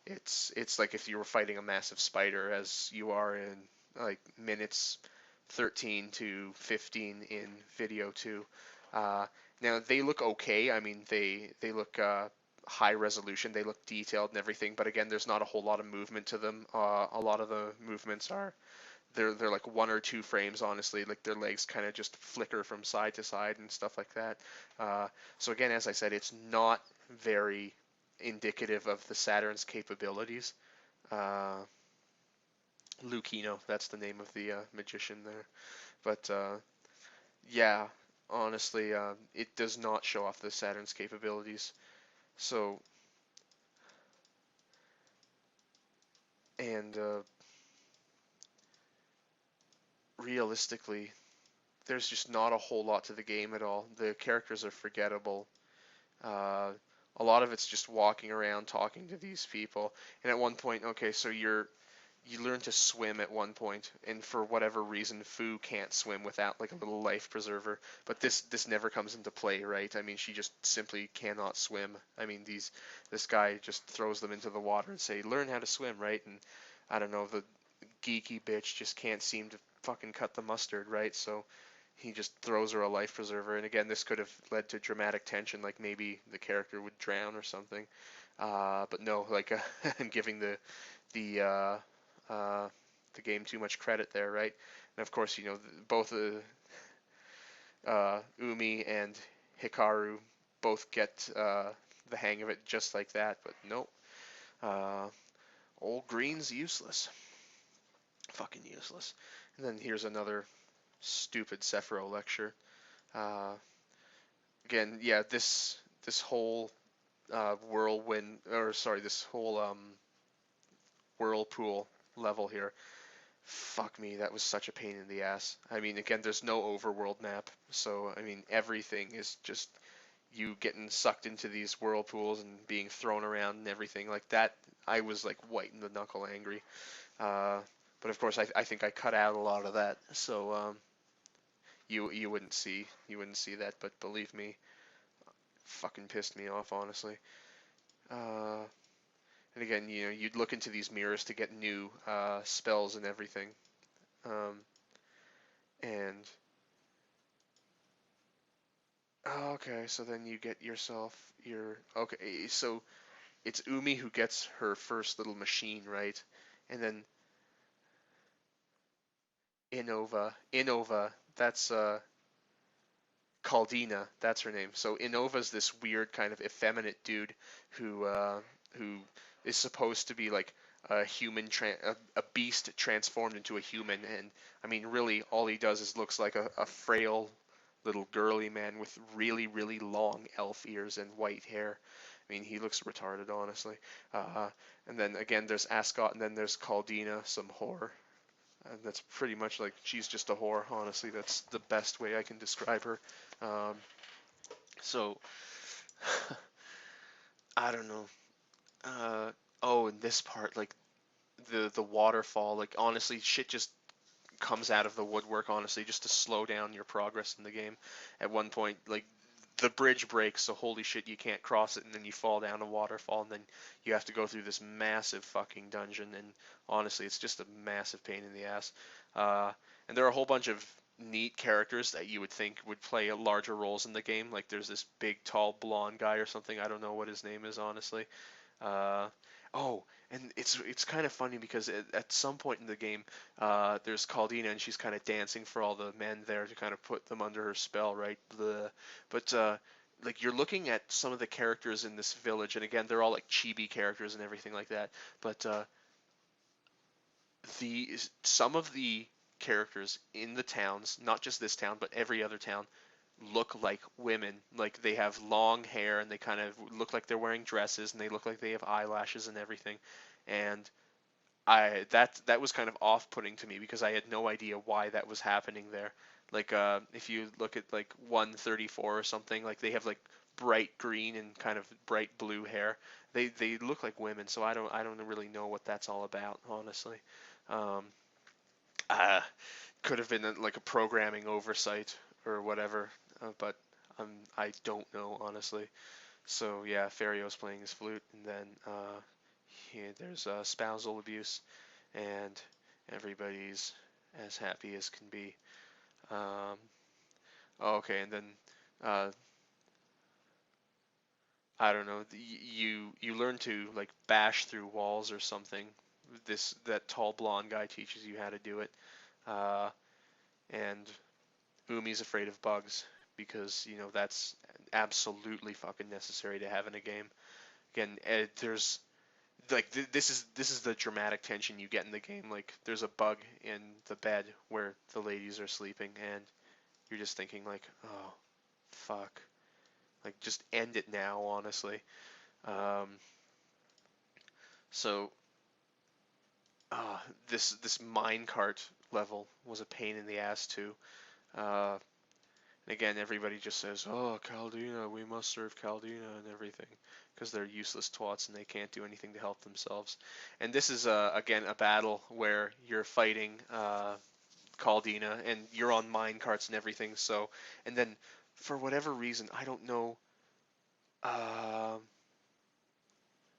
Speaker 1: It's like if you were fighting a massive spider, as you are in like minutes 13 to 15 in video 2. Uh, Now they look okay. I mean, they look high resolution. They look detailed and everything. But again, there's not a whole lot of movement to them. A lot of the movements are they're like 1 or 2 frames, honestly. Like their legs kind of just flicker from side to side and stuff like that. So again, as I said, it's not very indicative of the Saturn's capabilities. Uh, Lucino, that's the name of the magician there. But yeah, honestly, it does not show off the Saturn's capabilities. So, and realistically, there's just not a whole lot to the game at all. The characters are forgettable. Uh, a lot of it's just walking around talking to these people. And at one point, okay, so you learn to swim at one point, and for whatever reason, Fu can't swim without like a little life preserver. But this never comes into play, right? I mean, she just simply cannot swim. I mean, this guy just throws them into the water and say, learn how to swim, right? And I don't know, the geeky bitch just can't seem to fucking cut the mustard, right? So he just throws her a life preserver. And again, this could have led to dramatic tension, like maybe the character would drown or something. But no, like I'm giving the uh, the game too much credit there, right? And of course, you know, both Umi and Hikaru both get the hang of it just like that, but nope. Uh, Old Green's useless. Fucking useless. And then here's another stupid Sephiroth lecture. Uh, Again, yeah, this whole whirlwind, or sorry, this whole whirlpool level here. Fuck me, that was such a pain in the ass. I mean, again, there's no overworld map, so I mean, everything is just you getting sucked into these whirlpools and being thrown around and everything like that. I was like white in the knuckle angry. Uh, but of course, I think I cut out a lot of that, so you wouldn't see that. But believe me, fucking pissed me off, honestly. Uh, and again, you know, you'd look into these mirrors to get new spells and everything. Um, and okay, so then you get yourself your okay. So it's Umi who gets her first little machine, right? And then Innova, that's Caldina, that's her name. So Innova's this weird kind of effeminate dude who who is supposed to be like a a beast transformed into a human, and I mean really all he does is looks like a frail little girly man with really really long elf ears and white hair. I mean he looks retarded, honestly. Uh, and then again there's Ascot, and then there's Caldina, some whore. And that's pretty much like she's just a whore, honestly. That's the best way I can describe her. Um, so I don't know. Uh, oh, and this part, like the waterfall, like honestly, shit just comes out of the woodwork, honestly, just to slow down your progress in the game. At one point, like the bridge breaks, so holy shit, you can't cross it, and then you fall down a waterfall, and then you have to go through this massive fucking dungeon, and honestly, it's just a massive pain in the ass. Uh, and there are a whole bunch of neat characters that you would think would play larger roles in the game. Like there's this big, tall, blonde guy or something. I don't know what his name is, honestly. Uh, oh, and it's kind of funny because at some point in the game, there's Caldina and she's kind of dancing for all the men there to kind of put them under her spell, right? But like you're looking at some of the characters in this village, and again, they're all like chibi characters and everything like that. But the some of the characters in the towns, not just this town, but every other town, look like women. Like they have long hair and they kind of look like they're wearing dresses and they look like they have eyelashes and everything. And that was kind of off-putting to me because I had no idea why that was happening there. Like if you look at like 134 or something, like they have like bright green and kind of bright blue hair. They look like women, so I don't really know what that's all about, honestly. Um, uh, could have been like a programming oversight or whatever, but I don't know, honestly. So yeah, Ferrio's playing his flute, and then there's spousal abuse, and everybody's as happy as can be. Um, okay, and then uh, I don't know. You learn to like bash through walls or something. That tall blonde guy teaches you how to do it. Uh, and Umi's afraid of bugs because that's absolutely fucking necessary to have in a game. Again, there's like this is the dramatic tension you get in the game. Like there's a bug in the bed where the ladies are sleeping, and you're just thinking like, oh fuck, like just end it now, honestly. Um, so this minecart level was a pain in the ass too. Uh, and again, everybody just says, "Oh, Caldina, we must serve Caldina and everything," because they're useless twats and they can't do anything to help themselves. And this is again a battle where you're fighting Caldina and you're on mine carts and everything. So, and then for whatever reason, I don't know. Uh,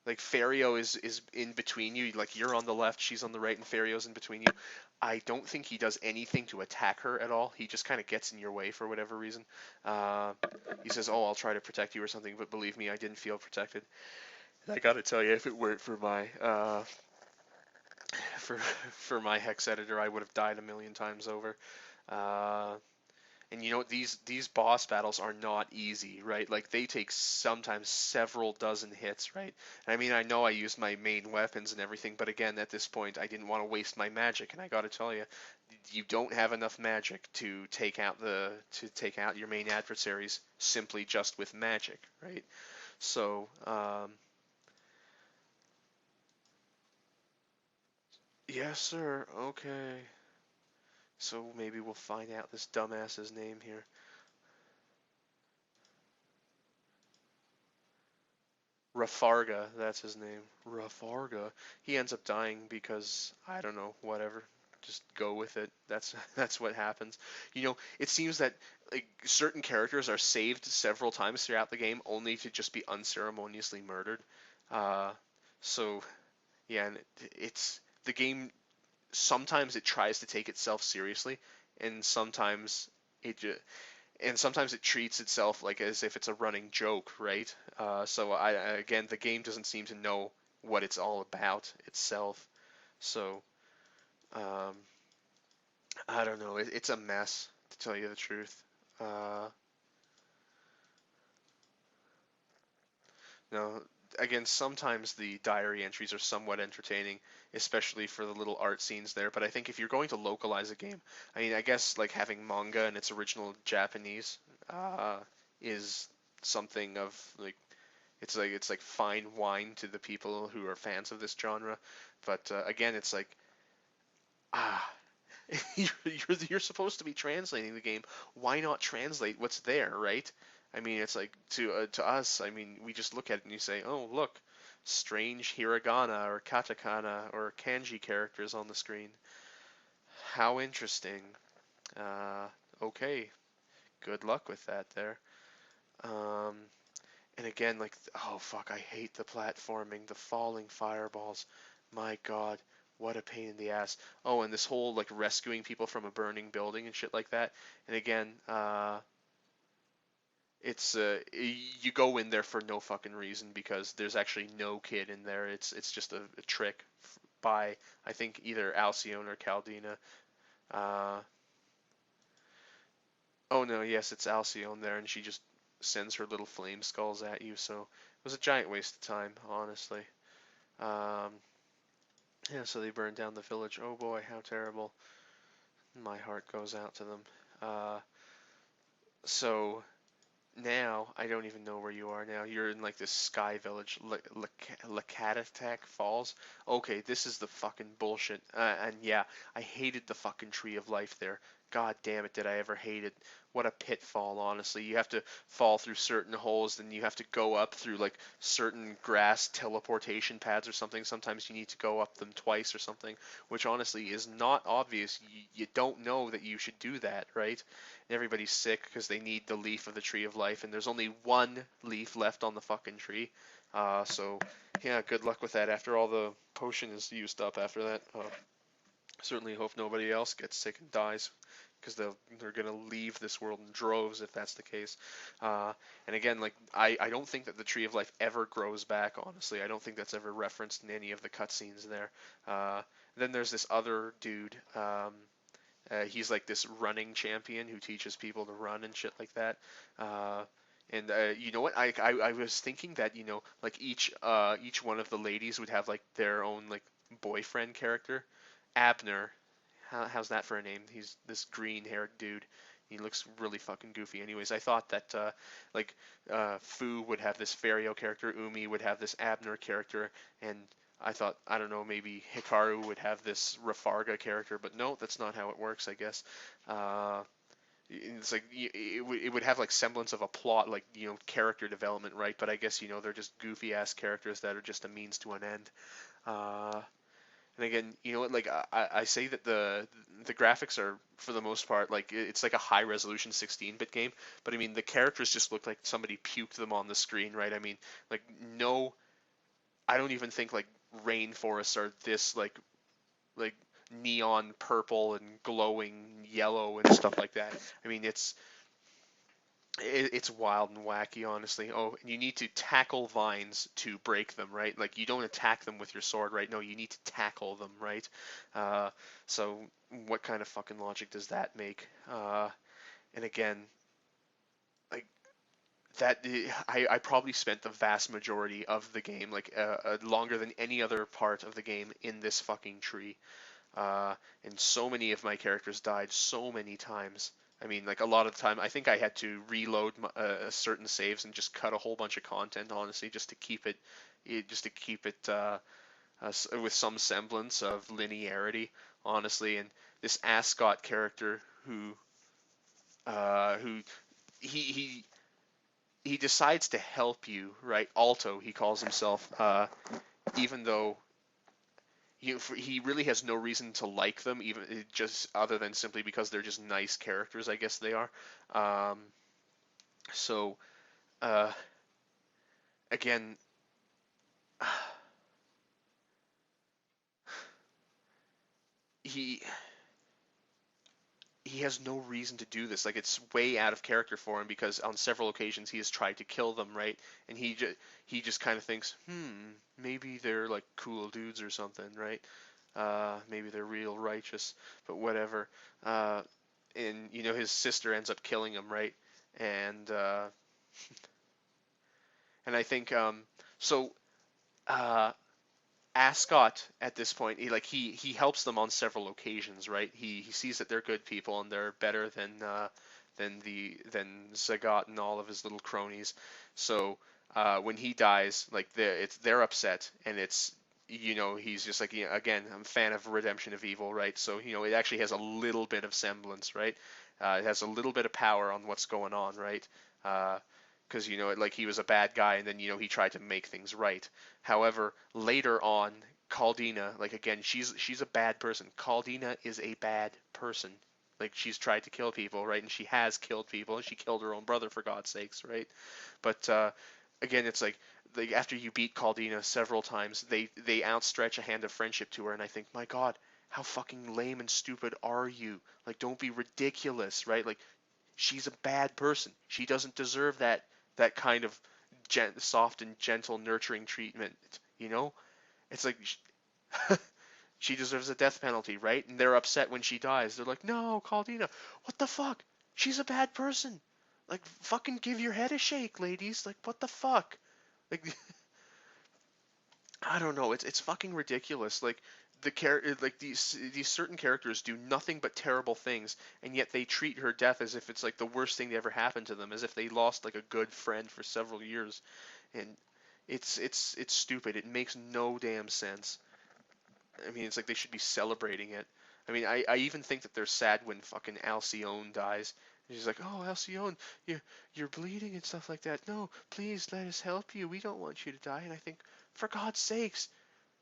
Speaker 1: like Ferio is in between you. Like you're on the left, she's on the right, and Ferio's in between you. I don't think he does anything to attack her at all. He just kind of gets in your way for whatever reason. Uh, he says, "Oh, I'll try to protect you or something," but believe me, I didn't feel protected. And I gotta tell you, if it weren't for my for for my hex editor, I would have died a million times over. Uh, and these boss battles are not easy, right? Like they take sometimes several dozen hits, right? And I mean, I know I use my main weapons and everything, but again, at this point, I didn't want to waste my magic, and I got to tell you, you don't have enough magic to take out your main adversaries simply just with magic, right? So, yes, sir. Okay. So maybe we'll find out this dumbass's name here. Rafarga, that's his name. Rafarga. He ends up dying because I don't know, whatever. Just go with it. That's that's what happens. It seems that like certain characters are saved several times throughout the game only to just be unceremoniously murdered. Uh, so yeah, and it's the game. Sometimes it tries to take itself seriously, and it ju- sometimes it treats itself like as if it's a running joke, right? So again, the game doesn't seem to know what it's all about itself. So um, I don't know. It's a mess, to tell you the truth. Uh, no, again, sometimes the diary entries are somewhat entertaining, especially for the little art scenes there. But I think if you're going to localize a game, I mean, I guess like having manga in its original Japanese is something of like it's like fine wine to the people who are fans of this genre. But again, it's like ah, you're supposed to be translating the game. Why not translate what's there, right? I mean, it's like to us. I mean, we just look at it and you say, oh look, strange hiragana or katakana or kanji characters on the screen. How interesting. Uh, okay, good luck with that there. Um, And again, like, oh fuck, I hate the platforming, the falling fireballs. My God, what a pain in the ass. Oh, and this whole like rescuing people from a burning building and shit like that. And again, it's you go in there for no fucking reason because there's actually no kid in there. It's just a trick by I think either Alcyone or Caldina. Uh, oh no, yes, it's Alcyone there, and she just sends her little flame skulls at you. So it was a giant waste of time, honestly. Um, yeah, so they burned down the village. Oh boy, how terrible. My heart goes out to them. Uh, so now I don't even know where you are now. You're in like this sky village, Lacatatak Falls. Okay, this is the fucking bullshit. And yeah, I hated the fucking tree of life there. God damn it, did I ever hate it? What a pitfall, honestly. You have to fall through certain holes, then you have to go up through like certain grass teleportation pads or something. Sometimes you need to go up them twice or something, which honestly is not obvious. You don't know that you should do that, right? Everybody's sick because they need the leaf of the tree of life, and there's only one leaf left on the fucking tree. So yeah, good luck with that after all the potion is used up after that. Certainly hope nobody else gets sick and dies, because they're gonna leave this world in droves if that's the case. And again, like I don't think that the Tree of Life ever grows back. Honestly, I don't think that's ever referenced in any of the cutscenes there. Uh, then there's this other dude. He's like this running champion who teaches people to run and shit like that. Uh, and you know what? I was thinking that like each one of the ladies would have like their own like boyfriend character. Abner, how's that for a name? He's this green-haired dude. He looks really fucking goofy. Anyways, I thought that Fu would have this Fario character, Umi would have this Abner character, and I thought, I don't know, maybe Hikaru would have this Rafarga character, but no, that's not how it works, I guess. Uh, it's like it would have like semblance of a plot, like character development, right? But I guess they're just goofy ass characters that are just a means to an end. Uh, and again, you know what? Like I say that the graphics are for the most part like it's like a high resolution 16-bit game, but I mean the characters just look like somebody puked them on the screen, right? I mean, like no, I don't even think like rainforests are this like neon purple and glowing yellow and stuff like that. I mean, it's wild and wacky, honestly. Oh, and you need to tackle vines to break them, right? Like you don't attack them with your sword, right? No, you need to tackle them, right? Uh, so what kind of fucking logic does that make? And again, like that, I probably spent the vast majority of the game, like longer than any other part of the game, in this fucking tree. Uh, and so many of my characters died so many times. I mean, like a lot of the time, I think I had to reload certain saves and just cut a whole bunch of content, honestly, just to keep it with some semblance of linearity, honestly. And this Ascot character who he he he decides to help you, right? Alto, he calls himself, even though he really has no reason to like them, even just other than simply because they're just nice characters. I guess they are. Um, so uh, again, he he has no reason to do this. Like it's way out of character for him because on several occasions he has tried to kill them, right? And he just kind of thinks, maybe they're like cool dudes or something, right? Maybe they're real righteous, but whatever. Uh, and his sister ends up killing him, right? And and I think so. Uh, Ascot at this point, he helps them on several occasions, right? He sees that they're good people and they're better than Zagat and all of his little cronies. So when he dies, like they're upset, and he's just like, again, I'm a fan of Redemption of Evil, right? So it actually has a little bit of semblance, right? It has a little bit of power on what's going on, right? Because like he was a bad guy, and then he tried to make things right. However, later on, Caldina, like again, she's a bad person. Caldina is a bad person. Like she's tried to kill people, right? And she has killed people. And she killed her own brother, for God's sakes, right? But again, it's like after you beat Caldina several times, they outstretch a hand of friendship to her, and I think, my God, how fucking lame and stupid are you? Like, don't be ridiculous, right? Like, she's a bad person. She doesn't deserve that kind of soft and gentle, nurturing treatment. It's like she deserves a death penalty, right? And they're upset when she dies. They're like, "No, Caldina, what the fuck? She's a bad person. Like, fucking give your head a shake, ladies. Like, what the fuck? Like, I don't know. It's fucking ridiculous. Like like these certain characters do nothing but terrible things, and yet they treat her death as if it's like the worst thing that ever happened to them, as if they lost like a good friend for several years, and it's stupid. It makes no damn sense. I mean, it's like they should be celebrating it. I mean, I even think that they're sad when fucking Alcyone dies. And she's like, "Oh, Alcyone, you're bleeding and stuff like that. No, please let us help you. We don't want you to die." And I think, for God's sakes,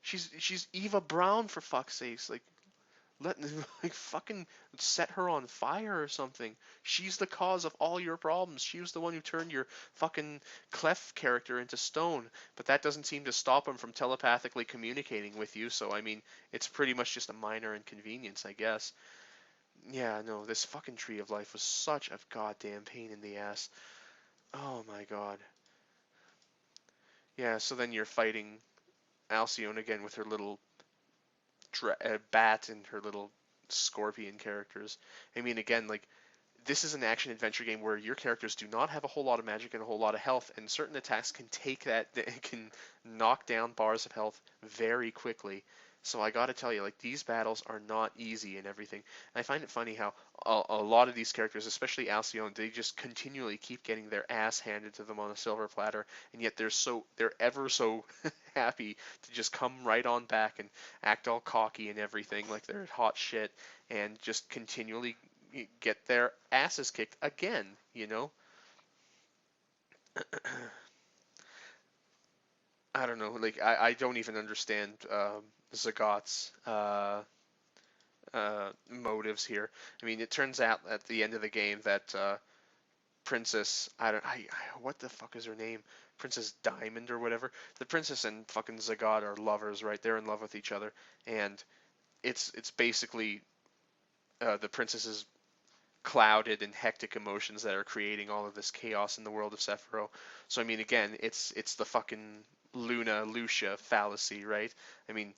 Speaker 1: she's Eva Brown, for fuck's sakes. Like, Let like fucking set her on fire or something. She's the cause of all your problems. She was the one who turned your fucking Clef character into stone. But that doesn't seem to stop him from telepathically communicating with you. So I mean, it's pretty much just a minor inconvenience, I guess. Yeah, no, this fucking Tree of Life was such a goddamn pain in the ass. Oh my god. Yeah, so then you're fighting Alcyone again with her little bat and her little scorpion characters. I mean, again, like, this is an action adventure game where your characters do not have a whole lot of magic and a whole lot of health, and certain attacks can take that, can knock down bars of health very quickly. So I gotta tell you, like, these battles are not easy and everything. And I find it funny how a lot of these characters, especially Alcyone, they just continually keep getting their ass handed to them on a silver platter, and yet they're ever so happy to just come right on back and act all cocky and everything, like they're hot shit, and just continually get their asses kicked again, you know? I don't know, like, I don't even understand Zagat's motives here. I mean, it turns out at the end of the game that Princess, what the fuck is her name? Princess Diamond or whatever. The princess and fucking Zagat are lovers, right? They're in love with each other, and it's basically the princess's clouded and hectic emotions that are creating all of this chaos in the world of Sephiroth. So I mean, again, it's the fucking Luna Lucia fallacy, right? I mean,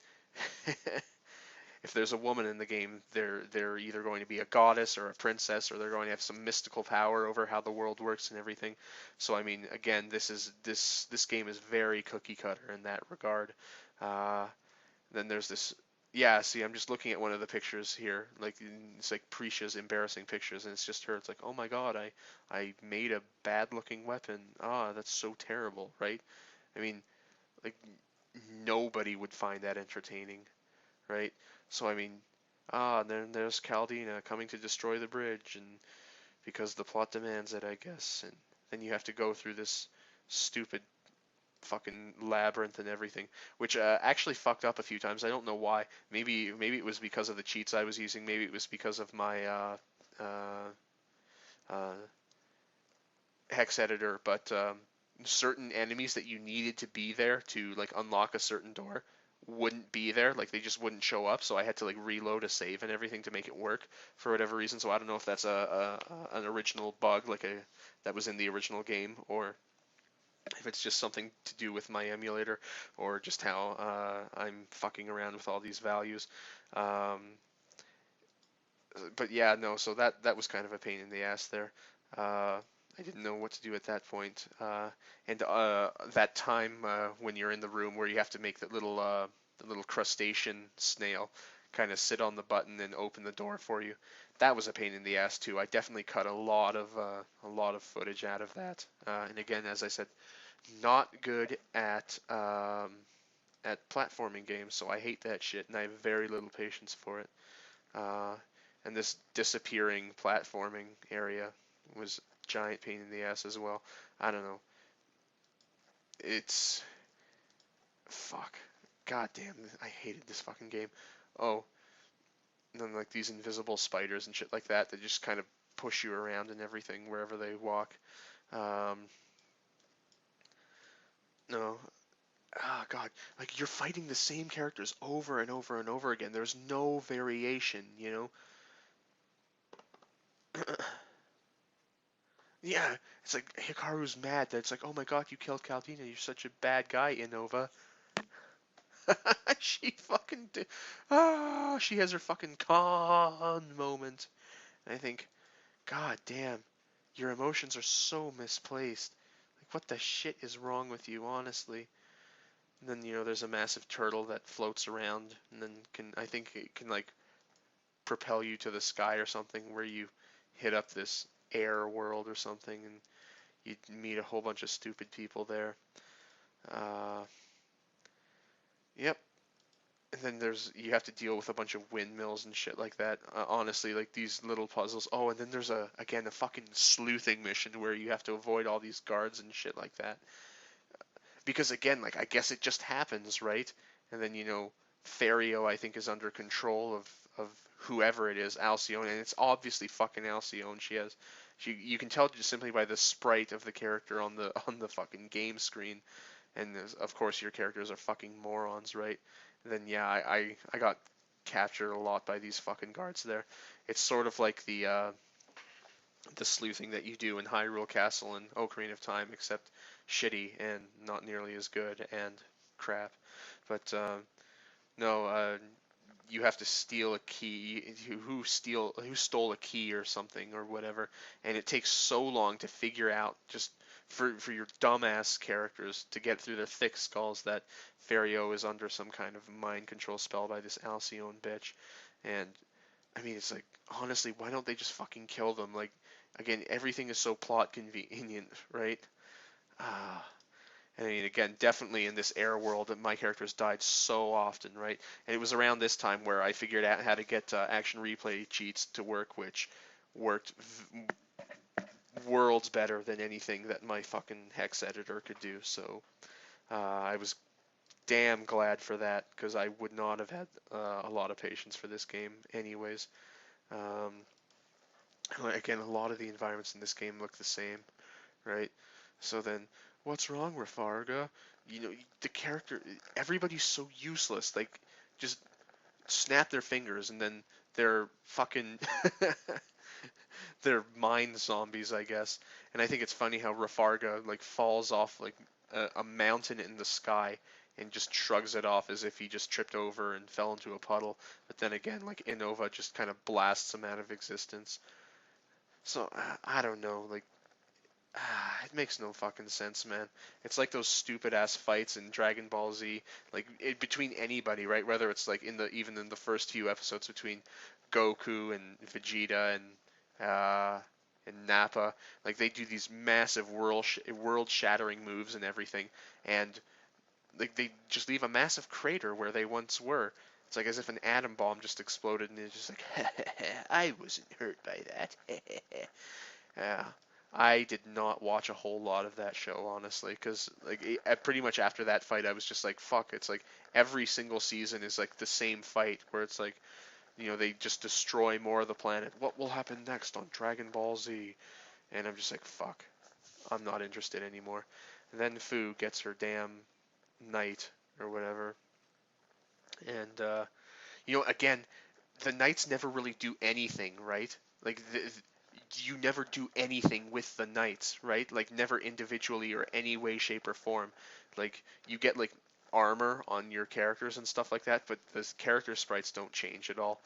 Speaker 1: if there's a woman in the game, they're either going to be a goddess or a princess, or they're going to have some mystical power over how the world works and everything. So I mean, again, this game is very cookie cutter in that regard. Uh, then there's this. Yeah, see, I'm just looking at one of the pictures here. Like, it's like Prisha's embarrassing pictures, and it's just her. It's like, oh my god, I made a bad-looking weapon. Ah, that's so terrible, right? I mean, like, nobody would find that entertaining, right? So I mean, and then there's Caldina coming to destroy the bridge, and because the plot demands it, I guess. And then you have to go through this stupid fucking labyrinth and everything, which actually fucked up a few times. I don't know why. Maybe it was because of the cheats I was using. Maybe it was because of my uh, uh, hex editor. But certain enemies that you needed to be there to like unlock a certain door wouldn't be there. Like they just wouldn't show up. So I had to like reload a save and everything to make it work for whatever reason. So I don't know if that's an original bug like that was in the original game, or if it's just something to do with my emulator, or just how I'm fucking around with all these values. Um, but yeah, no, so that was kind of a pain in the ass there. I didn't know what to do at that point. And that time when you're in the room where you have to make the little crustacean snail kind of sit on the button and open the door for you. That was a pain in the ass too. I definitely cut a lot of footage out of that. And again, as I said, not good at platforming games, so I hate that shit, and I have very little patience for it. Uh, and this disappearing platforming area was a giant pain in the ass as well. I don't know. It's fuck. God damn, I hated this fucking game. Oh, and then like these invisible spiders and shit like that that just kind of push you around and everything wherever they walk. Um, no, God, like you're fighting the same characters over and over and over again. There's no variation, you know? Yeah, it's like Hikaru's mad that it's like, oh my god, you killed Caldina, you're such a bad guy, Innova. She fucking did. She has her fucking con moment. And I think, god damn, your emotions are so misplaced. Like, what the shit is wrong with you, honestly? And then, there's a massive turtle that floats around, and then I think it can, like, propel you to the sky or something, where you hit up this air world or something, and you meet a whole bunch of stupid people there. Uh, yep. And then you have to deal with a bunch of windmills and shit like that. Honestly, like these little puzzles. Oh, and then there's again a fucking sleuthing mission where you have to avoid all these guards and shit like that. Because again, like I guess it just happens, right? And then Ferio, I think, is under control of whoever it is, Alcyone, and it's obviously fucking Alcyone. You can tell just simply by the sprite of the character on the fucking game screen, and of course your characters are fucking morons, right? Then yeah, I got captured a lot by these fucking guards there. It's sort of like the sleuthing that you do in Hyrule Castle and Ocarina of Time, except shitty and not nearly as good and crap. But no, you have to steal a key. Who stole a key or something or whatever, and it takes so long to figure out just for your dumbass characters to get through their thick skulls that Ferio is under some kind of mind control spell by this Alcyone bitch. And I mean, it's like, honestly, why don't they just fucking kill them? Like, again, everything is so plot convenient, right? Ah, I mean, again, definitely in this air world, that my characters died so often, right? And it was around this time where I figured out how to get action replay cheats to work, which worked worlds better than anything that my fucking hex editor could do. So I was damn glad for that, because I would not have had a lot of patience for this game anyways. Um, Again, a lot of the environments in this game look the same, right? So then, what's wrong, Rafarga? You know, the character, everybody's so useless. Like, just snap their fingers and then they're fucking, they're mind zombies, I guess. And I think it's funny how Rafarga, like, falls off, like, a mountain in the sky and just shrugs it off as if he just tripped over and fell into a puddle. But then again, like, Innova just kind of blasts him out of existence. So, I don't know, like, it makes no fucking sense, man. It's like those stupid ass fights in Dragon Ball Z, like between anybody, right? Whether it's like even in the first few episodes between Goku and Vegeta and Nappa, like they do these massive world shattering moves and everything, and like they just leave a massive crater where they once were. It's like as if an atom bomb just exploded, and it's just like, I wasn't hurt by that. Yeah. I did not watch a whole lot of that show, honestly, because like pretty much after that fight, I was just like, fuck. It's like every single season is like the same fight, where it's like, they just destroy more of the planet. What will happen next on Dragon Ball Z? And I'm just like, fuck. I'm not interested anymore. And then Fu gets her damn knight or whatever, and again, the knights never really do anything, right? Like you never do anything with the knights, right? Like never individually or any way, shape, or form. Like you get like armor on your characters and stuff like that, but the character sprites don't change at all.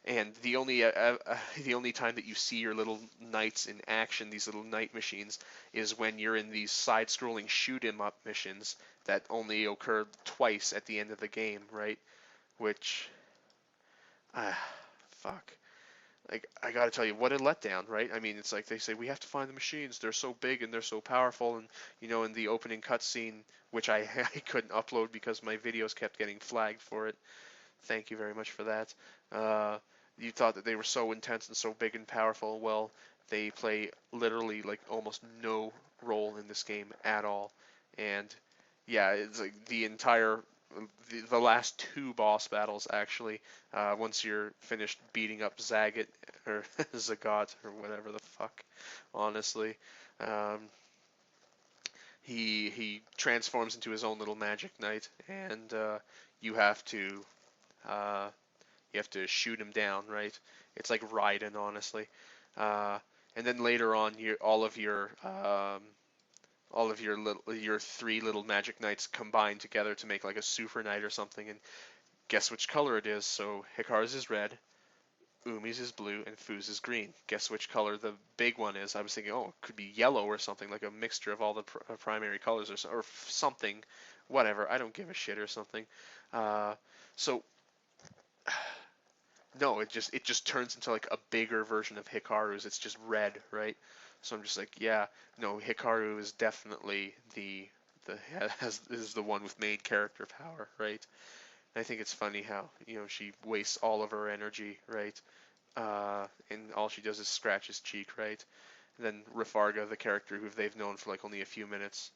Speaker 1: And the only time that you see your little knights in action, these little knight machines, is when you're in these side-scrolling shoot 'em up missions that only occur twice at the end of the game, right? Which, fuck. Like, I gotta tell you, what a letdown, right? I mean, it's like they say, we have to find the machines. They're so big and they're so powerful. And, in the opening cutscene, which I couldn't upload because my videos kept getting flagged for it. Thank you very much for that. You thought that they were so intense and so big and powerful. Well, they play literally, like, almost no role in this game at all. And, yeah, it's like the last two boss battles, actually, once you're finished beating up Zagat, or Zagat, or whatever the fuck, honestly, um, he transforms into his own little magic knight, and you have to uh, shoot him down, right? It's like Raiden, honestly. And then later on, all of your three little magic knights combine together to make like a super knight or something, and guess which color it is? So Hikaru's is red, Umi's is blue, and Fu's is green. Guess which color the big one is? I was thinking, oh, it could be yellow or something, like a mixture of all the primary colors or something, whatever. I don't give a shit or something. So no, it just turns into like a bigger version of Hikaru's. It's just red, right? So I'm just like, yeah, no, Hikaru is definitely is the one with main character power, right? And I think it's funny how she wastes all of her energy, right? And all she does is scratch his cheek, right? And then Rafarga, the character who they've known for like only a few minutes,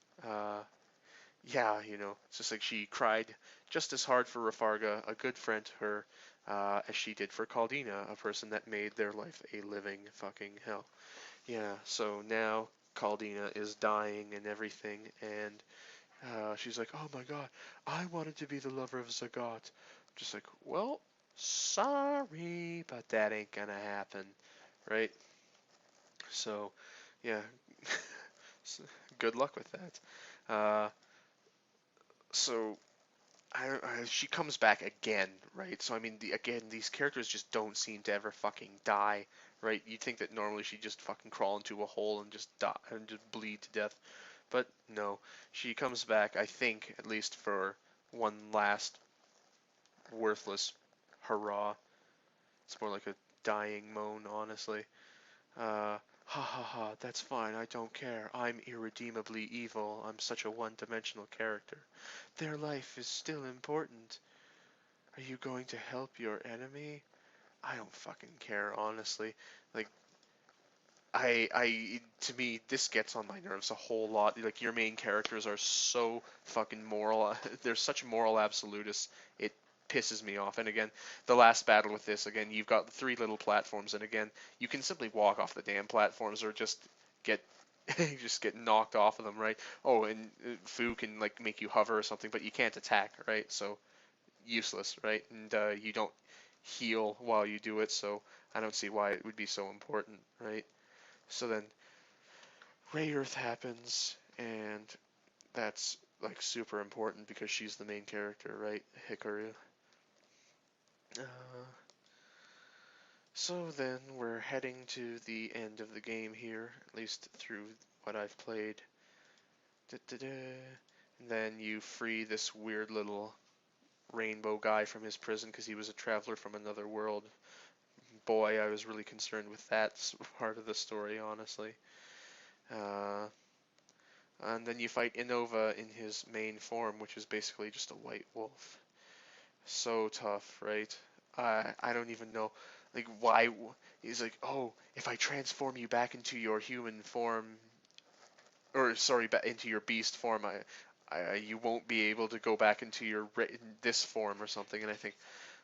Speaker 1: yeah, it's just like she cried just as hard for Rafarga, a good friend to her, as she did for Caldina, a person that made their life a living fucking hell. Yeah, so now Caldina is dying and everything, and she's like, oh my god, I wanted to be the lover of Zagat. Just like, well, sorry, but that ain't gonna happen, right? So, yeah, good luck with that. So she comes back again, right? So I mean, again, these characters just don't seem to ever fucking die, right? You'd think that normally she'd just fucking crawl into a hole and just die and just bleed to death, but no, she comes back. I think at least for one last worthless hurrah. It's more like a dying moan, honestly. Ha ha ha, that's fine, I don't care. I'm irredeemably evil. I'm such a one-dimensional character. Their life is still important. Are you going to help your enemy? I don't fucking care, honestly. Like, to me, this gets on my nerves a whole lot. Like, your main characters are so fucking moral. They're such moral absolutists. It pisses me off. And again, the last battle with this, again, you've got three little platforms, and again, you can simply walk off the damn platforms or just get just get knocked off of them, right? Oh, and Fu can like make you hover or something, but you can't attack, right? So useless, right? And you don't heal while you do it, so I don't see why it would be so important, right? So then Rayearth happens, and that's like super important because she's the main character, right? Hikaru. Uh, so then we're heading to the end of the game here, at least through what I've played. And then you free this weird little rainbow guy from his prison because he was a traveler from another world. Boy, I was really concerned with that part of the story, honestly. Uh, and then you fight Innova in his main form, which is basically just a white wolf. So tough, right? I don't even know, like, why. He's like, oh, if I transform you back into your human form, or sorry, into your beast form, you won't be able to go back into your this form or something. And I think,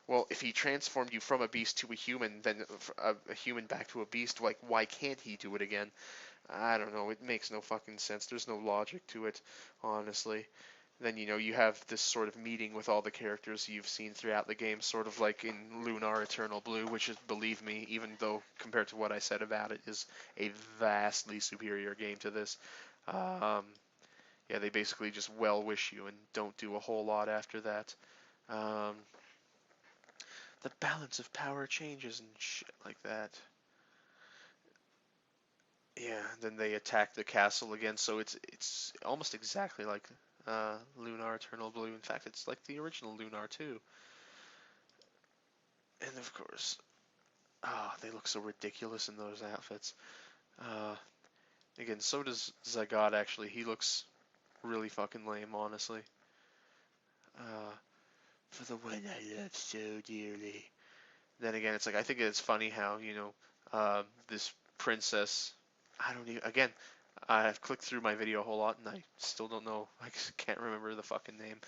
Speaker 1: well, if he transformed you from a beast to a human, then a human back to a beast, like, why can't he do it again? I don't know. It makes no fucking sense. There's no logic to it, honestly. Then, you have this sort of meeting with all the characters you've seen throughout the game, sort of like in Lunar Eternal Blue, which is, believe me, even though compared to what I said about it, is a vastly superior game to this. Um, yeah, they basically just well wish you and don't do a whole lot after that. Um, the balance of power changes and shit like that. Yeah, then they attack the castle again, so it's almost exactly like Lunar Eternal Blue. In fact, it's like the original Lunar too. And of course, they look so ridiculous in those outfits. Uh, Again, so does Zagat actually. He looks really fucking lame, honestly. Uh, for the one I love so dearly. Then again, it's like I think it's funny how this princess. I don't even. Again, I've clicked through my video a whole lot and I still don't know. I can't remember the fucking name.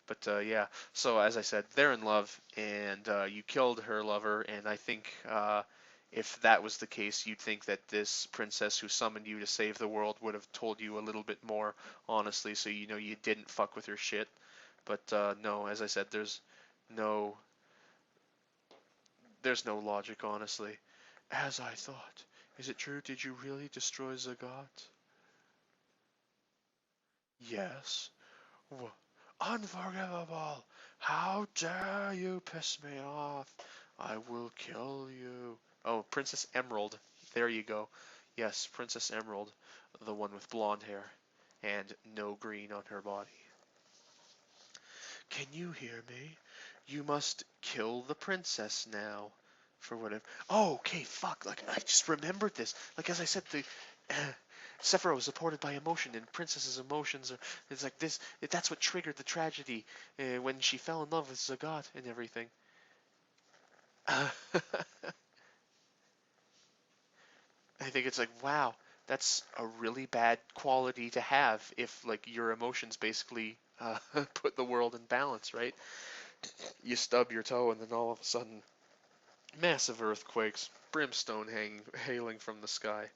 Speaker 1: But yeah. So as I said, they're in love, and you killed her lover, and I think. If that was the case, you'd think that this princess who summoned you to save the world would have told you a little bit more, honestly, so you didn't fuck with her shit. But no, as I said, no there's no logic, honestly. As I thought. Is it true? Did you really destroy Zagat? Yes. Unforgivable! How dare you piss me off? I will kill you. Oh, Princess Emerald. There you go. Yes, Princess Emerald, the one with blonde hair and no green on her body. Can you hear me? You must kill the princess now. For whatever. Oh, okay, fuck. Like, I just remembered this. Like, as I said, Sephiroth was supported by emotion, and Princess's emotions are. It's like this. That's what triggered the tragedy when she fell in love with Zagat and everything. I think it's like, wow, that's a really bad quality to have if, like, your emotions basically put the world in balance, right? You stub your toe, and then all of a sudden Massive earthquakes, brimstone hailing from the sky.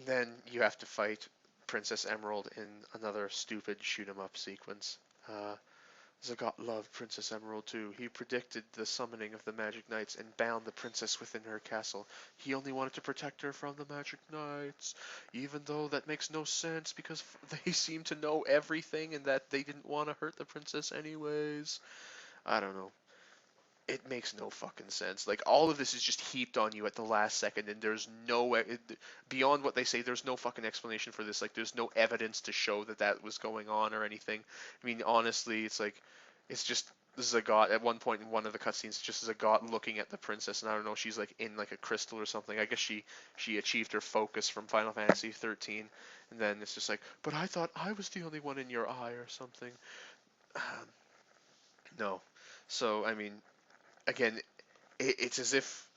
Speaker 1: Then you have to fight Princess Emerald in another stupid shoot 'em up sequence. Zagat loved Princess Emerald too. He predicted the summoning of the Magic Knights and bound the princess within her castle. He only wanted to protect her from the Magic Knights, even though that makes no sense because they seem to know everything and that they didn't want to hurt the princess anyways. I don't know. It makes no fucking sense. Like, all of this is just heaped on you at the last second, and there's no beyond what they say. There's no fucking explanation for this. Like, there's no evidence to show that that was going on or anything. I mean, honestly, it's like, it's just Zagat at one point in one of the cutscenes. It's just Zagat looking at the princess, and I don't know, she's like in like a crystal or something. I guess she achieved her focus from Final Fantasy 13, and then it's just like, but I thought I was the only one in your eye or something. No. So I mean, again, it's as if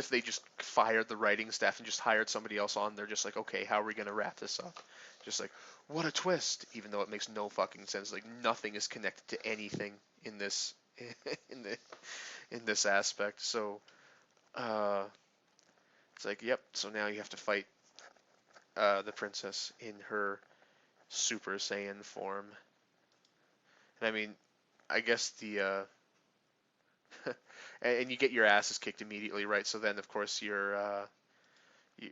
Speaker 1: they just fired the writing staff and just hired somebody else on. They're just like, okay, how are we gonna wrap this up? Just like, what a twist! Even though it makes no fucking sense. Like, nothing is connected to anything in this in the in this aspect. So uh, it's like, yep. So now you have to fight the princess in her Super Saiyan form. And I mean, I guess the and you get your asses kicked immediately, right? So then, of course,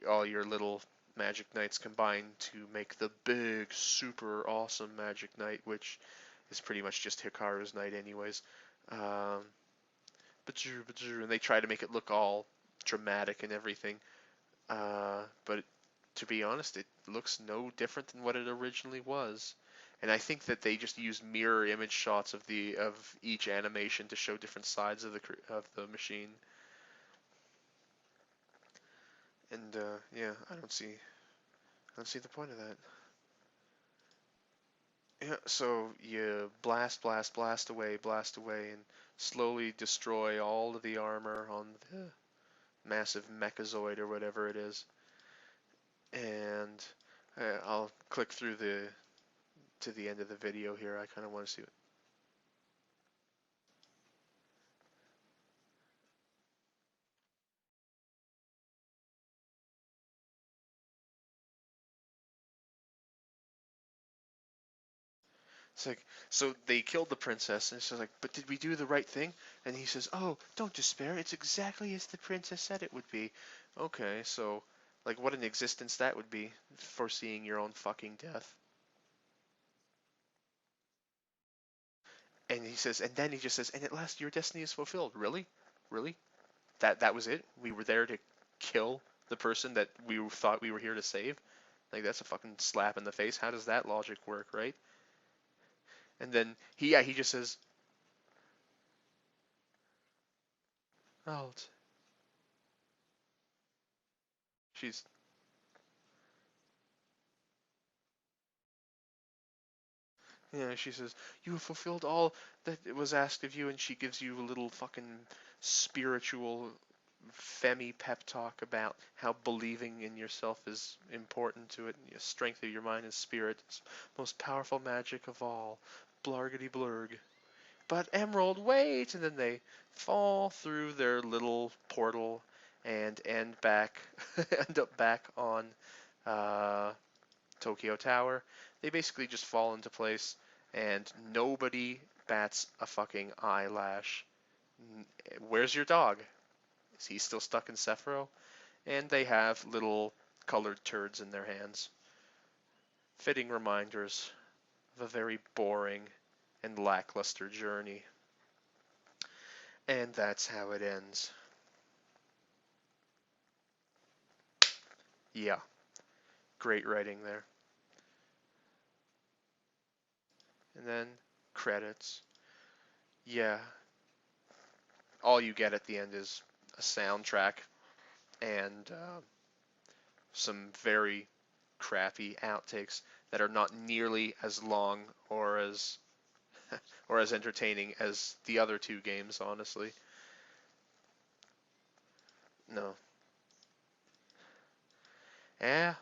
Speaker 1: all your little Magic Knights combine to make the big, super awesome Magic Knight, which is pretty much just Hikaru's Knight, anyways. Um, and they try to make it look all dramatic and everything, but to be honest, it looks no different than what it originally was. And I think that they just use mirror image shots of each animation to show different sides of the machine. And yeah, I don't see the point of that. Yeah, so you blast away, and slowly destroy all of the armor on the massive mechazoid or whatever it is. And I'll click through to the end of the video here. I kind of want to see what. It's like, so they killed the princess, and she's like, but did we do the right thing? And he says, oh, don't despair. It's exactly as the princess said it would be. Okay, so, like, what an existence that would be, foreseeing your own fucking death. And he says, and then he just says, and at last your destiny is fulfilled. Really? Really? That was it? We were there to kill the person that we thought we were here to save? Like, that's a fucking slap in the face. How does that logic work, right? And then he just says, oh, she's yeah, she says, you have fulfilled all that was asked of you, and she gives you a little fucking spiritual femi pep talk about how believing in yourself is important to it, and the strength of your mind and spirit is most powerful magic of all. Blargity blurg. But Emerald, wait! And then they fall through their little portal and end up back on uh, Tokyo Tower. They basically just fall into place, and nobody bats a fucking eyelash. Where's your dog? Is he still stuck in Sephiroth? And they have little colored turds in their hands. Fitting reminders of a very boring and lackluster journey. And that's how it ends. Yeah, great writing there. And then credits. Yeah, all you get at the end is a soundtrack and some very crappy outtakes that are not nearly as long or as or as entertaining as the other two games, honestly. No. Yeah,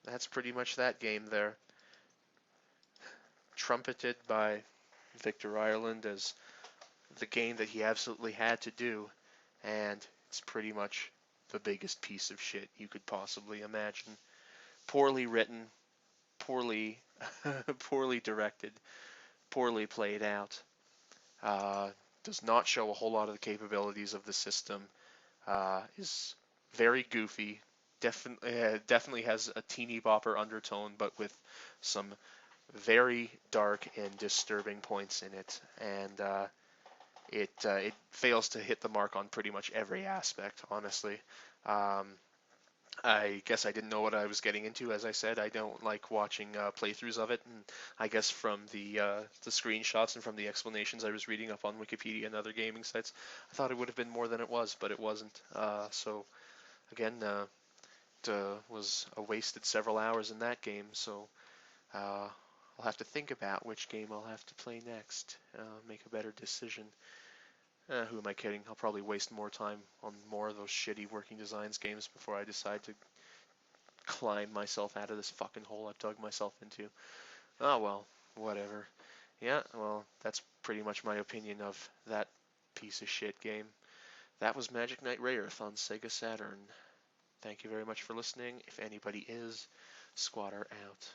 Speaker 1: that's pretty much that game there. Trumpeted by Victor Ireland as the game that he absolutely had to do, and it's pretty much the biggest piece of shit you could possibly imagine. Poorly written, poorly poorly directed, poorly played out. Uh, does not show a whole lot of the capabilities of the system. Is very goofy. Definitely has a teeny bopper undertone, but with some very dark and disturbing points in it, and it fails to hit the mark on pretty much every aspect. Honestly, um, I guess I didn't know what I was getting into. As I said, I don't like watching playthroughs of it, and I guess from the screenshots and from the explanations I was reading up on Wikipedia and other gaming sites, I thought it would have been more than it was, but it wasn't. So again, it was a wasted several hours in that game. So I'll have to think about which game I'll have to play next. Make a better decision. Who am I kidding? I'll probably waste more time on more of those shitty working designs games before I decide to climb myself out of this fucking hole I've dug myself into. Oh well, whatever. Yeah, well, that's pretty much my opinion of that piece of shit game. That was Magic Knight Rayearth on Sega Saturn. Thank you very much for listening. If anybody is, Skwatter out.